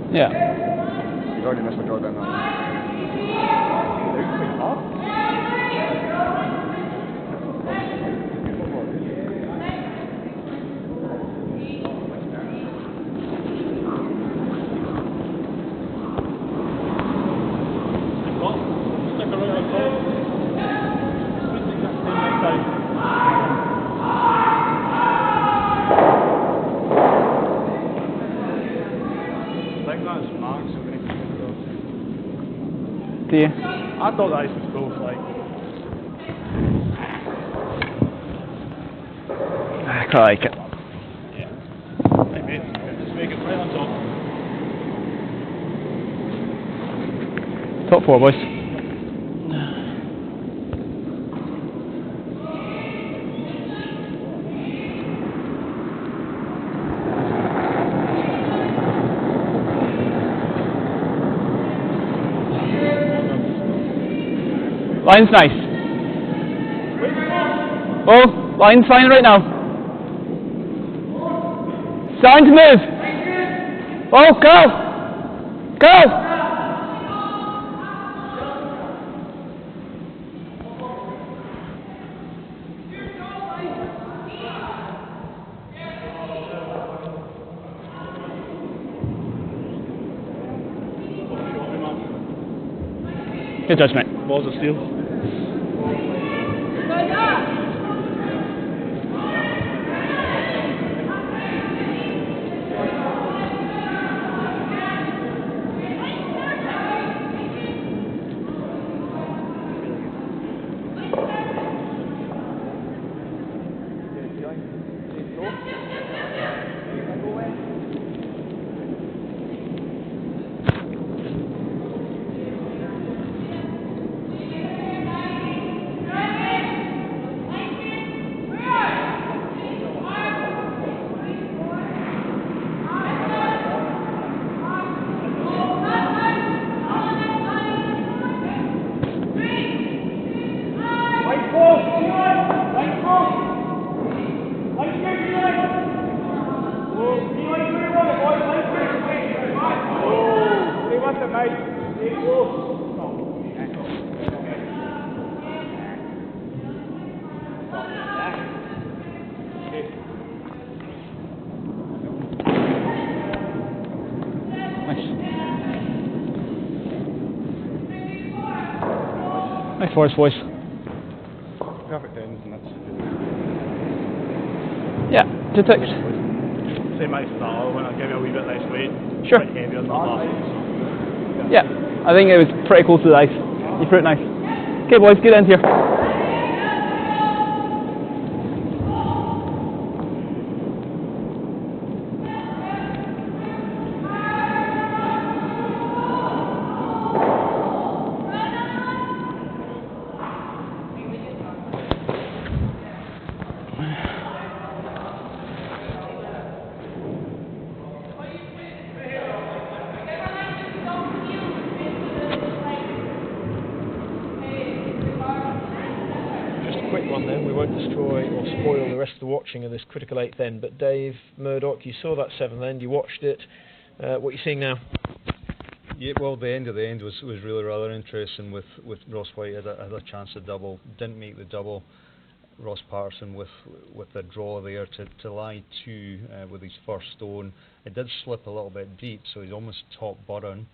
Yeah. He's already missed a draw down that. Do you? I thought that was close, like. I quite like it. Yeah. Right, mate. Just make it right on top. Top 4, boys. Line's nice. Oh, line's fine right now. Starting to move. Oh, go! Go! Good judgment. Balls of steel. for us, boys. Perfect ends, and that's Yeah, 2 ticks. Same out style when I gave you a wee bit less weight. Sure. Quite heavy on the last. Yeah, I think it was pretty close to the ice. You threw it nice. Okay, boys, get in here. Just a quick one then, we won't destroy or spoil the rest of the watching of this critical 8th end, but Dave, Murdoch, you saw that 7th end, you watched it, what are you seeing now? Yeah, well, the end of the end was really rather interesting with Ross White had a chance to double, didn't make the double. Ross Patterson with the draw there to lie 2 with his first stone. It did slip a little bit deep, so he's almost top button.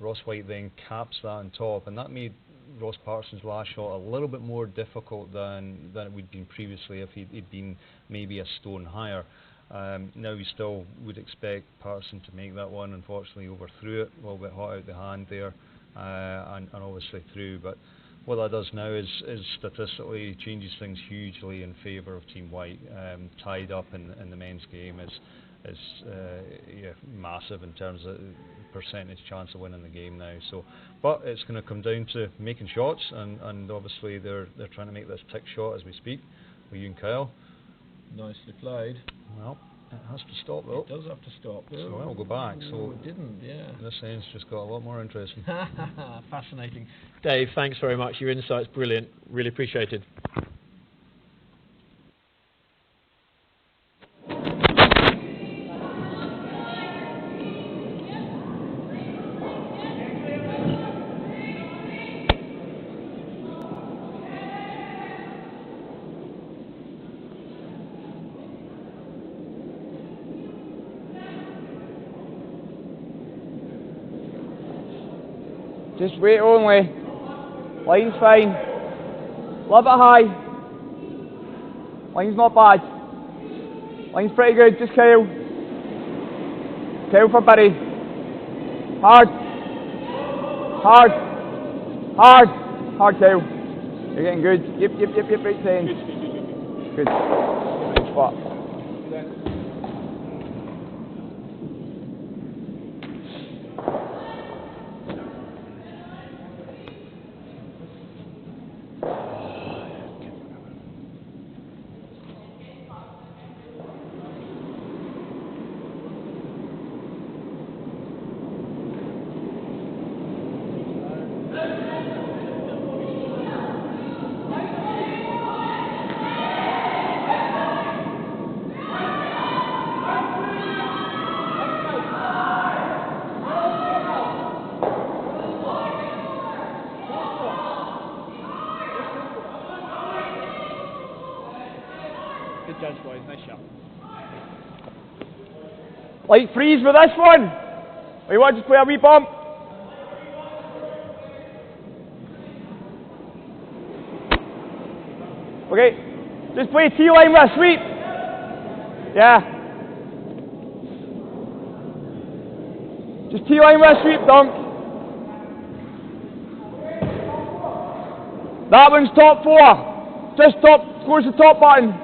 Ross White then caps that on top, and that made Ross Patterson's last shot a little bit more difficult than it would been previously if he'd been maybe a stone higher. Now we still would expect Patterson to make that one. Unfortunately, overthrew it, a little bit hot out the hand there, and obviously through. But what that does now is statistically changes things hugely in favour of Team White. Tied up in the men's game is massive in terms of percentage chance of winning the game now. So, but it's going to come down to making shots, and obviously they're trying to make this tick shot as we speak with you and Kyle. Nicely played. Well, it has to stop though. It does have to stop. So it'll go back. So it didn't, yeah. This end's just got a lot more interesting. Fascinating. Dave, thanks very much. Your insight's brilliant. Really appreciated. Just wait only. Line's fine. A little bit high. Line's not bad. Line's pretty good, just Kyle. Kyle for Barry. Hard. Hard. Hard. Hard, Kyle. You're getting good. Yep, right to end. Good. Good spot. Good judge, boys. Nice shot. Light freeze with this one. Or you want to just play a wee bump? Okay. Just play T-line with a sweep. Yeah. Just T-line with a sweep, dunk. That one's top 4. Just top, towards the top button.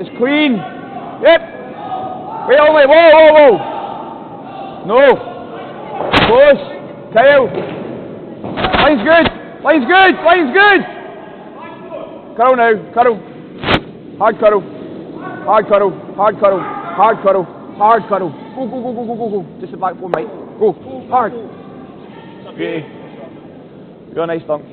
It's clean. Yep. Wait only. Whoa. No. Close. Kyle. Line's good. Cuddle now. Cuddle. Hard cuddle. Go. Just the back 4, mate. Go. Hard. Beauty. You got a nice dunk.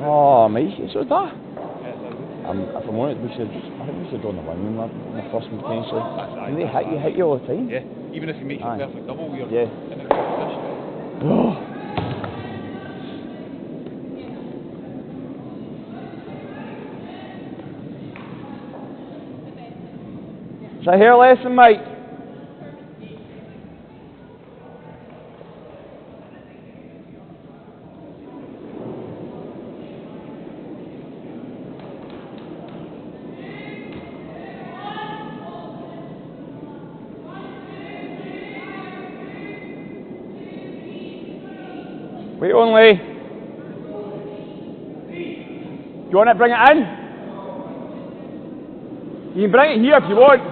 Oh, mate, so that. If I'm honest, I think we should draw the line in the first one potentially. And they hit you all the time. Yeah, even if you make your Aye. perfect double, you're Yeah. in a good position. Oh. It's a hair lesson, mate. Wait only. Do you want to bring it in? You can bring it here if you want.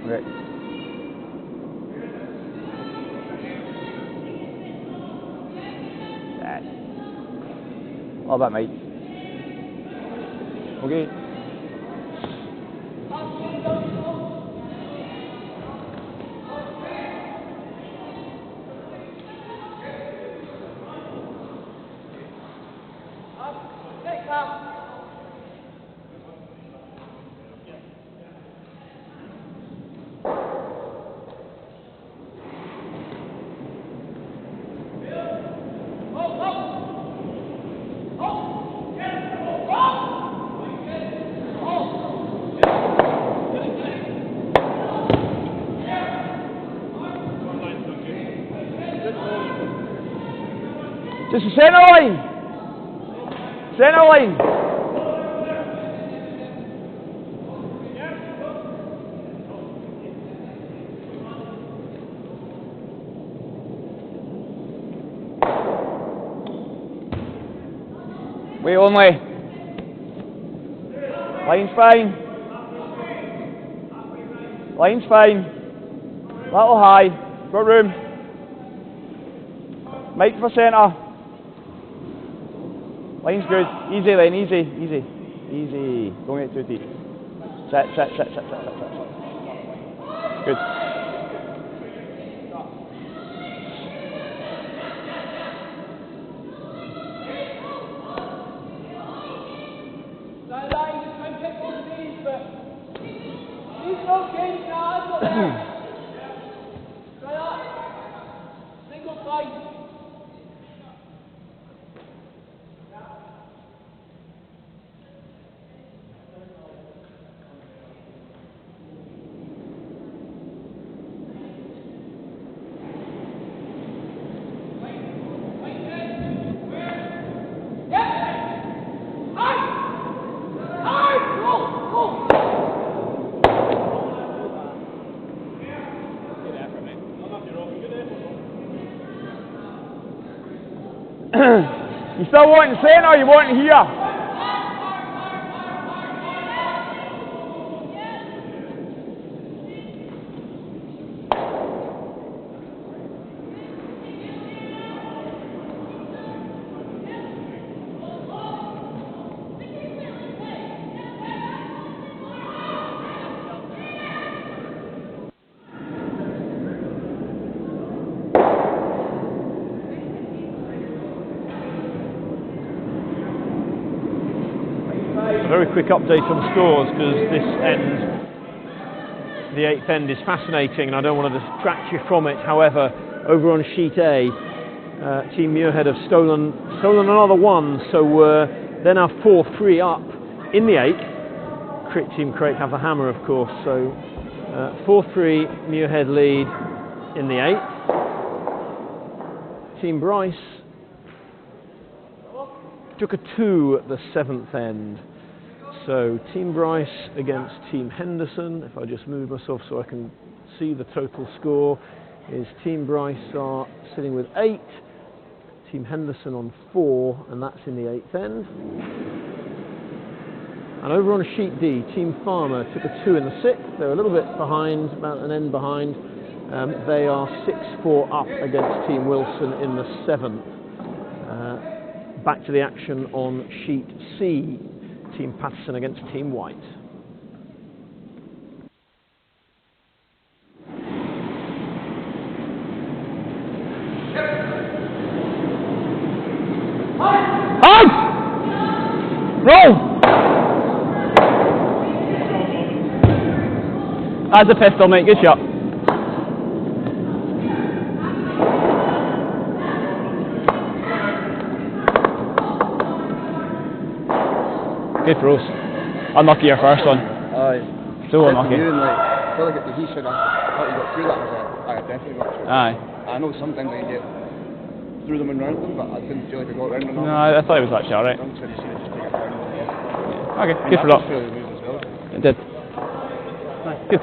Okay. All that, mate. Okay. Just the centre line. Centre line. Wait only. Line's fine. Line's fine. Little high. Got room. Mike for centre. Line's good. Easy then, easy, easy. Easy. Don't get too deep. Sit. Good. You still want centre or you want here? A very quick update on the scores because this end, the eighth end, is fascinating and I don't want to distract you from it. However, over on sheet A, Team Muirhead have stolen another one, so they're now 4-3 up in the eighth. Team Craig have the hammer, of course, so 4-3 Muirhead lead in the eighth. Team Bryce took a 2 at the seventh end. So Team Bryce against Team Henderson. If I just move myself so I can see the total score, is Team Bryce are sitting with 8, Team Henderson on 4, and that's in the eighth end. And over on sheet D, Team Farmer took a 2 in the sixth. They're a little bit behind, about an end behind. They are 6-4 up against Team Wilson in the seventh. Back to the action on sheet C, Team Patterson against Team White. Hi! Roll! That's a pistol, mate. Good shot. Good throws. Unlucky your first one. Aye. So unlucky. You and like, I feel like he said I thought you got through that. I was like, I definitely got through. Aye. I know sometimes I get through them and round them, but I didn't feel like I got round them. No, I thought it was actually alright. I'm trying to see it just take it down. Okay, good for luck. Really moved as well. It did. Nice, good.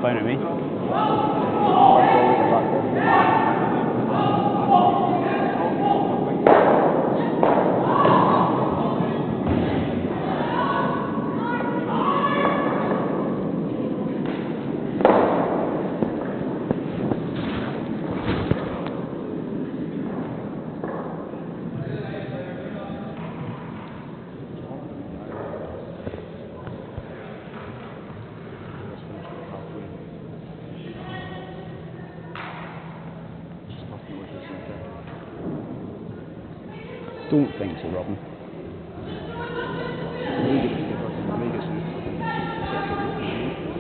Fine with me. Don't think so, Robin.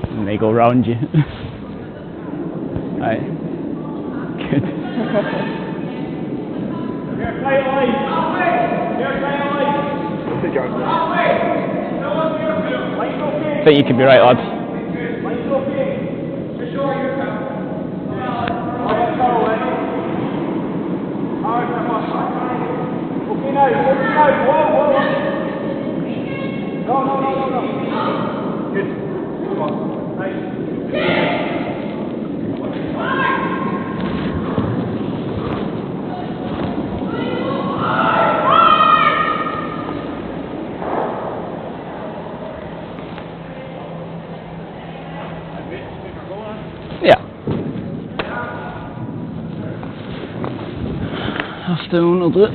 And they go round you. Aye. Good. I think you could be right, lads. Yeah. Half stone will do it.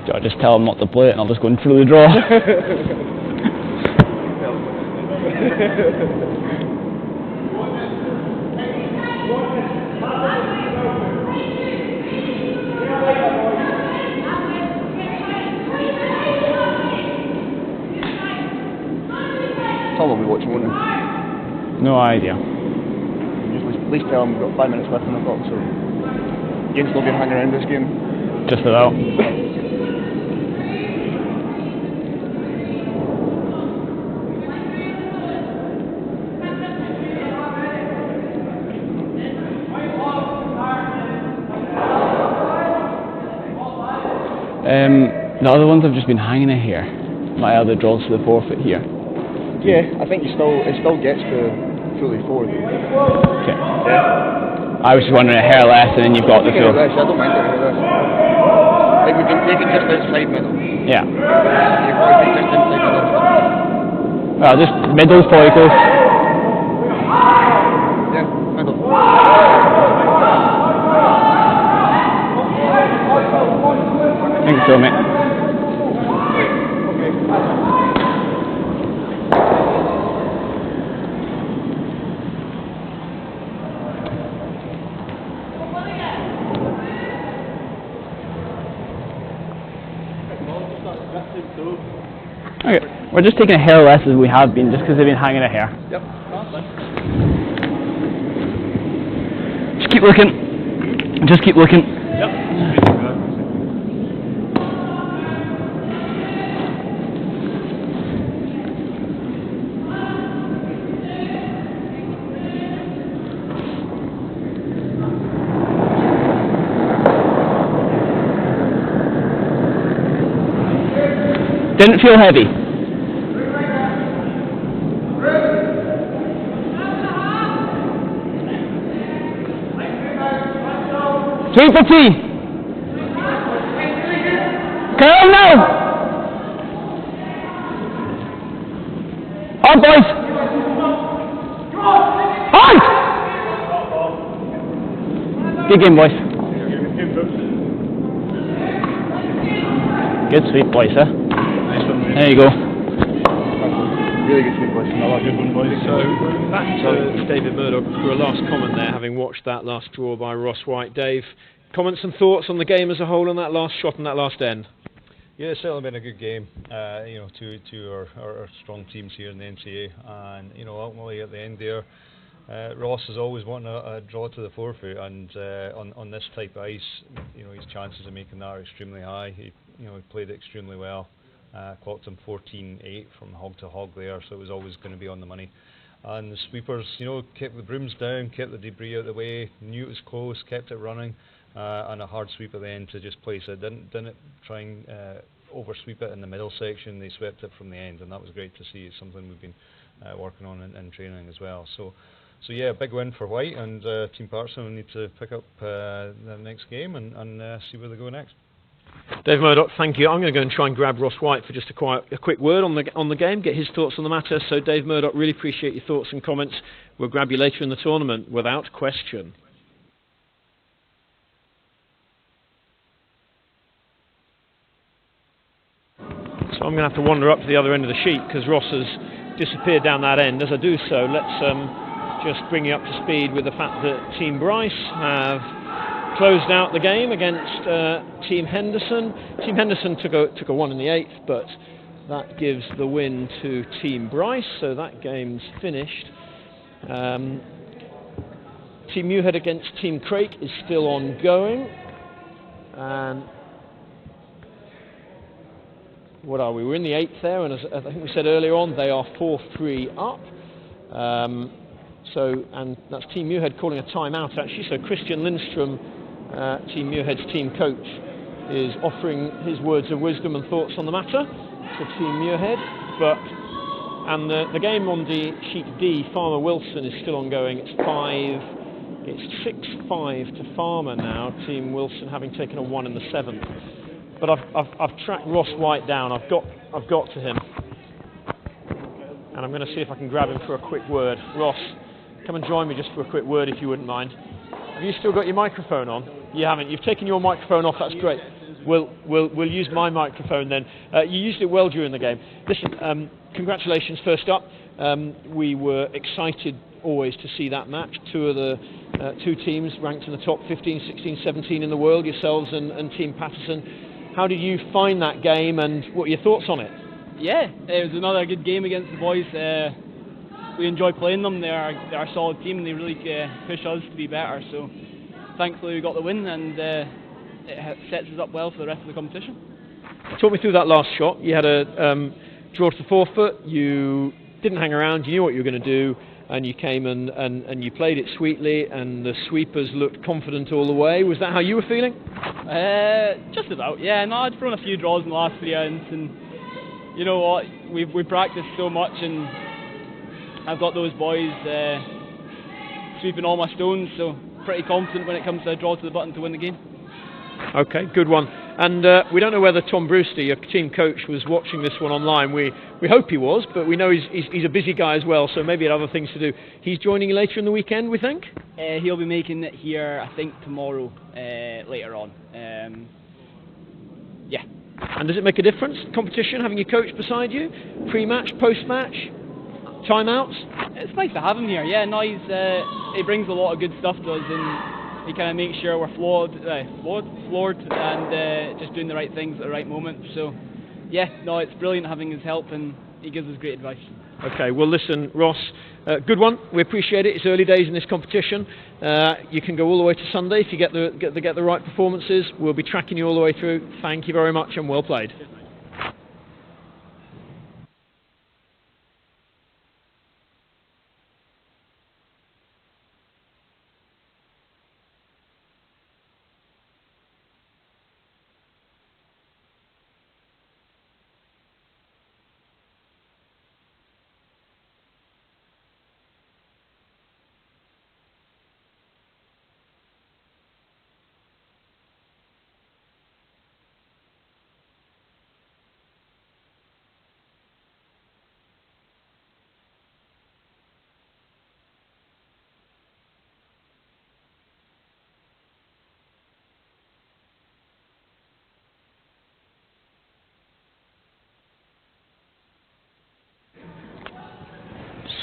Do I just tell him not to play it and I'll just go in through the draw? Tom will be watching, won't he? No idea. Just at least tell him we've got 5 minutes left on the clock, so Ian's still been hanging around this game. Just about. The other ones have just been hanging in here. My other draws to the forfeit here. Yeah, I think it still gets to fully forward. Okay. Yeah. I was just wondering a hair less and then you've got the full. I don't mind it hair less. Like we can take it just outside middle. Yeah. You've got to take just inside middle. Well, just middle's probably close. Yeah, middle. throw, mate. Okay, we're just taking a hair less as we have been, just because they've been hanging a hair. Yep. Just keep looking. Just keep looking. Yep. Didn't feel heavy. Three for tea. Come now. On, boys. On. Good game, boys. Good sweep, boys, huh? There you go. Really good sweep, boys. Another good one, boys. So back to David Murdoch for a last comment there, having watched that last draw by Ross White. Dave, comments and thoughts on the game as a whole and that last shot and that last end? Yeah, it's certainly been a good game. You know, two our strong teams here in the NCA, and you know, ultimately at the end there, Ross is always wanting a draw to the forefeit, and on this type of ice, you know, his chances of making that are extremely high. He played it extremely well. Clocked him 14-8 from hog to hog there, so it was always going to be on the money. And the sweepers, you know, kept the brooms down, kept the debris out of the way, knew it was close, kept it running, and a hard sweep at the end to just place it. Didn't try and oversweep it in the middle section. They swept it from the end, and that was great to see. It's something we've been working on in training as well. So yeah, big win for White, and Team Partnership will need to pick up the next game and see where they go next. Dave Murdoch, thank you. I'm going to go and try and grab Ross White for just a quick word on the game, get his thoughts on the matter. So Dave Murdoch, really appreciate your thoughts and comments. We'll grab you later in the tournament, without question. So I'm going to have to wander up to the other end of the sheet because Ross has disappeared down that end. As I do so, let's just bring you up to speed with the fact that Team Bryce have closed out the game against Team Henderson. Team Henderson took a 1 in the 8th, but that gives the win to Team Bryce, so that game's finished. Team Muirhead against Team Craik is still ongoing. And what are we? We're in the 8th there, and as I think we said earlier on, they are 4-3 up. And that's Team Muirhead calling a timeout actually. So Christian Lindstrom, Team Muirhead's team coach, is offering his words of wisdom and thoughts on the matter to Team Muirhead. And the game on the sheet D, Farmer Wilson, is still ongoing. It's 6-5 to Farmer now. Team Wilson having taken a 1 in the 7th. But I've tracked Ross White down. I've got to him, and I'm going to see if I can grab him for a quick word. Ross, come and join me just for a quick word if you wouldn't mind. Have you still got your microphone on? You haven't. You've taken your microphone off. That's great. We'll use my microphone then. You used it well during the game. Listen, congratulations first up. We were excited always to see that match. Two teams ranked in the top 15, 16, 17 in the world, yourselves and Team Patterson. How did you find that game, and what are your thoughts on it? Yeah, it was another good game against the boys. We enjoy playing them. They're a solid team, and they really push us to be better. So thankfully we got the win, and it sets us up well for the rest of the competition. Talk me through that last shot. You had a draw to the forefoot. You didn't hang around. You knew what you were going to do, and you came and you played it sweetly, and the sweepers looked confident all the way. Was that how you were feeling? Just about, yeah. No, I'd thrown a few draws in the last 3 rounds, and you know what, we practiced so much, and I've got those boys sweeping all my stones, so pretty confident when it comes to a draw to the button to win the game. Okay, good one. And we don't know whether Tom Brewster, your team coach, was watching this one online. We hope he was, but we know he's a busy guy as well, so maybe he had other things to do. He's joining you later in the weekend, we think? He'll be making it here, I think, tomorrow, later on. Yeah. And does it make a difference, competition, having your coach beside you? Pre-match, post-match, timeouts? It's nice to have him here. Yeah, no, he brings a lot of good stuff to us, and he kind of makes sure we're floored, and just doing the right things at the right moment. So, yeah, no, it's brilliant having his help, and he gives us great advice. Okay, well listen, Ross, good one. We appreciate it. It's early days in this competition. You can go all the way to Sunday if you get the right performances. We'll be tracking you all the way through. Thank you very much, and well played.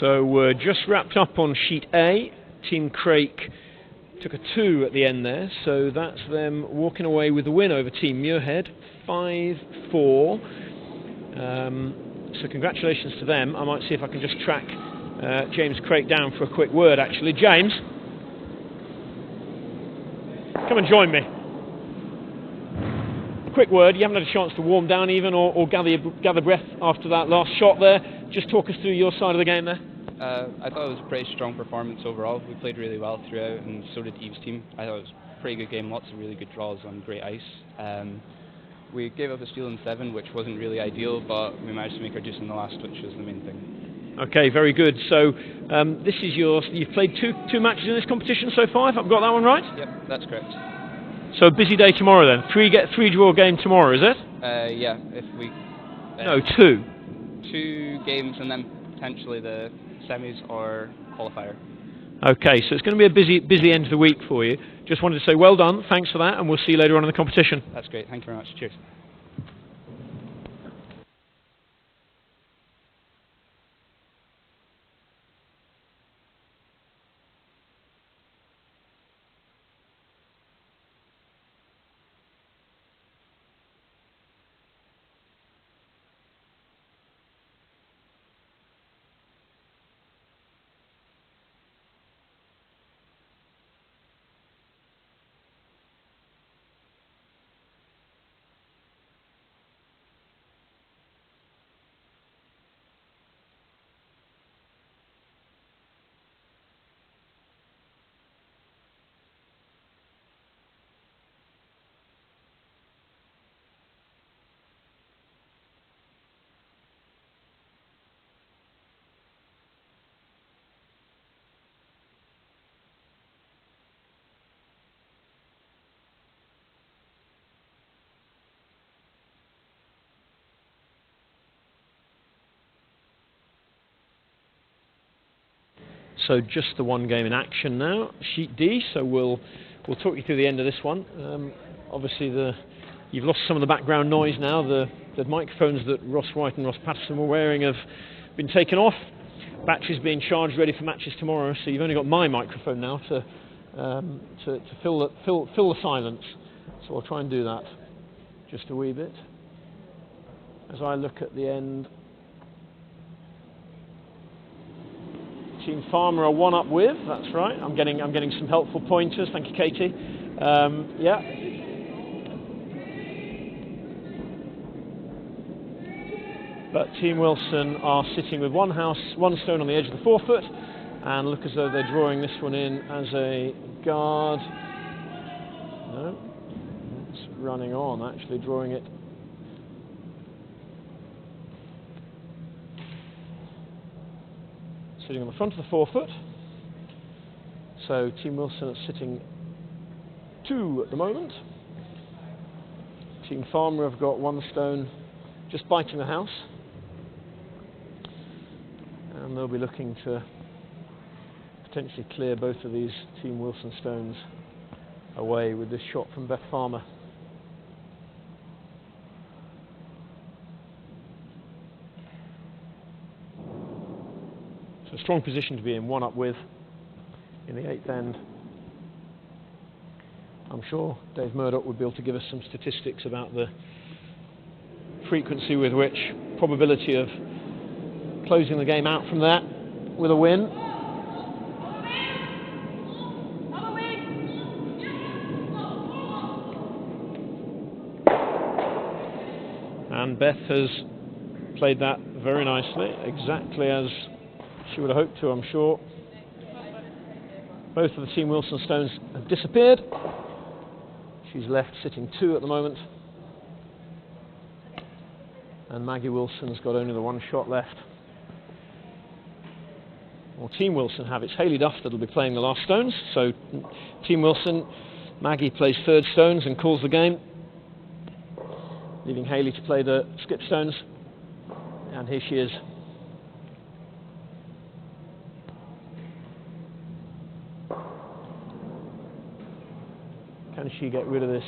So we're just wrapped up on sheet A. Team Craik took a 2 at the end there, so that's them walking away with the win over Team Muirhead, 5-4. So congratulations to them. I might see if I can just track James Craik down for a quick word, actually. James, come and join me. A quick word. You haven't had a chance to warm down even, or gather breath after that last shot there. Just talk us through your side of the game there. I thought it was a pretty strong performance overall. We played really well throughout, and so did Eve's team. I thought it was a pretty good game, lots of really good draws on great ice. We gave up a steal in 7, which wasn't really ideal, but we managed to make our juice in the last, which was the main thing. Okay, very good. So this is you've played two matches in this competition so far, if I've got that one right? Yep, that's correct. So busy day tomorrow then. Three draw game tomorrow, is it? Yeah, if we... No, 2. 2 games and then potentially the semis or qualifier. Okay, so it's going to be a busy end of the week for you. Just wanted to say well done, thanks for that, and we'll see you later on in the competition. That's great, thank you very much. Cheers. So just the one game in action now, sheet D. So we'll talk you through the end of this one. Obviously, you've lost some of the background noise now. The microphones that Ross White and Ross Patterson were wearing have been taken off. Batteries being charged, ready for matches tomorrow. So you've only got my microphone now to fill the silence. So I'll try and do that just a wee bit as I look at the end. Team Farmer are 1 up with, that's right. I'm getting some helpful pointers. Thank you, Katie. Yeah. But Team Wilson are sitting with one stone on the edge of the 4-foot, and look as though they're drawing this one in as a guard. No, it's running on, actually drawing it. Sitting on the front of the 4-foot. So Team Wilson are sitting 2 at the moment. Team Farmer have got 1 stone just biting the house. And they'll be looking to potentially clear both of these Team Wilson stones away with this shot from Beth Farmer. strong position to be in, one up with in the 8th end. I'm sure Dave Murdoch would be able to give us some statistics about the frequency with which probability of closing the game out from there with a win. And Beth has played that very nicely, exactly as she would have hoped to, I'm sure. Both of the Team Wilson stones have disappeared. She's left sitting 2 at the moment. And Maggie Wilson's got only the 1 shot left. Well, Team Wilson have it's Hayley Duff that'll be playing the last stones. So Team Wilson, Maggie plays 3rd stones and calls the game, leaving Hayley to play the skip stones. And here she is. Can she get rid of this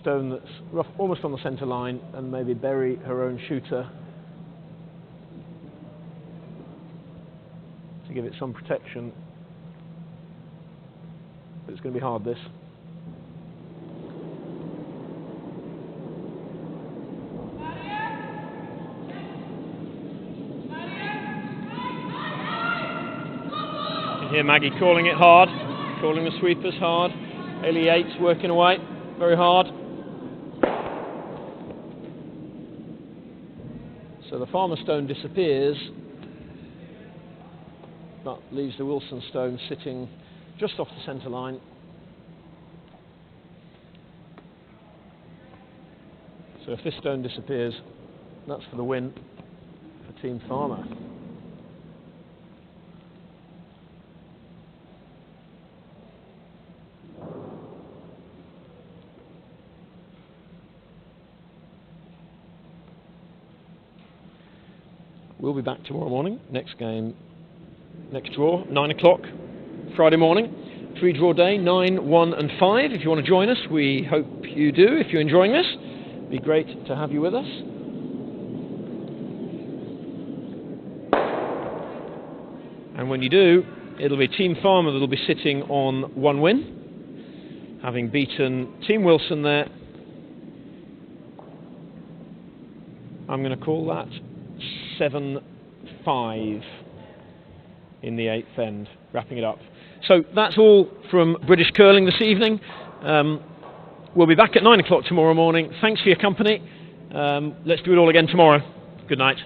stone that's rough, almost on the centre line, and maybe bury her own shooter to give it some protection? But it's going to be hard, this. You can hear Maggie calling it hard, calling the sweepers hard. Hayley Yates working away very hard. So the Farmer stone disappears, but leaves the Wilson stone sitting just off the centre line. So if this stone disappears, that's for the win for Team Farmer. We'll be back tomorrow morning. Next game, next draw, 9 o'clock, Friday morning. 3-draw day, 9, 1 and 5. If you want to join us, we hope you do. If you're enjoying this, it'd be great to have you with us. And when you do, it'll be Team Farmer that'll be sitting on 1 win, having beaten Team Wilson there. I'm going to call that 7-5 in the 8th end, wrapping it up. So that's all from British Curling this evening. We'll be back at 9 o'clock tomorrow morning. Thanks for your company. Let's do it all again tomorrow. Good night.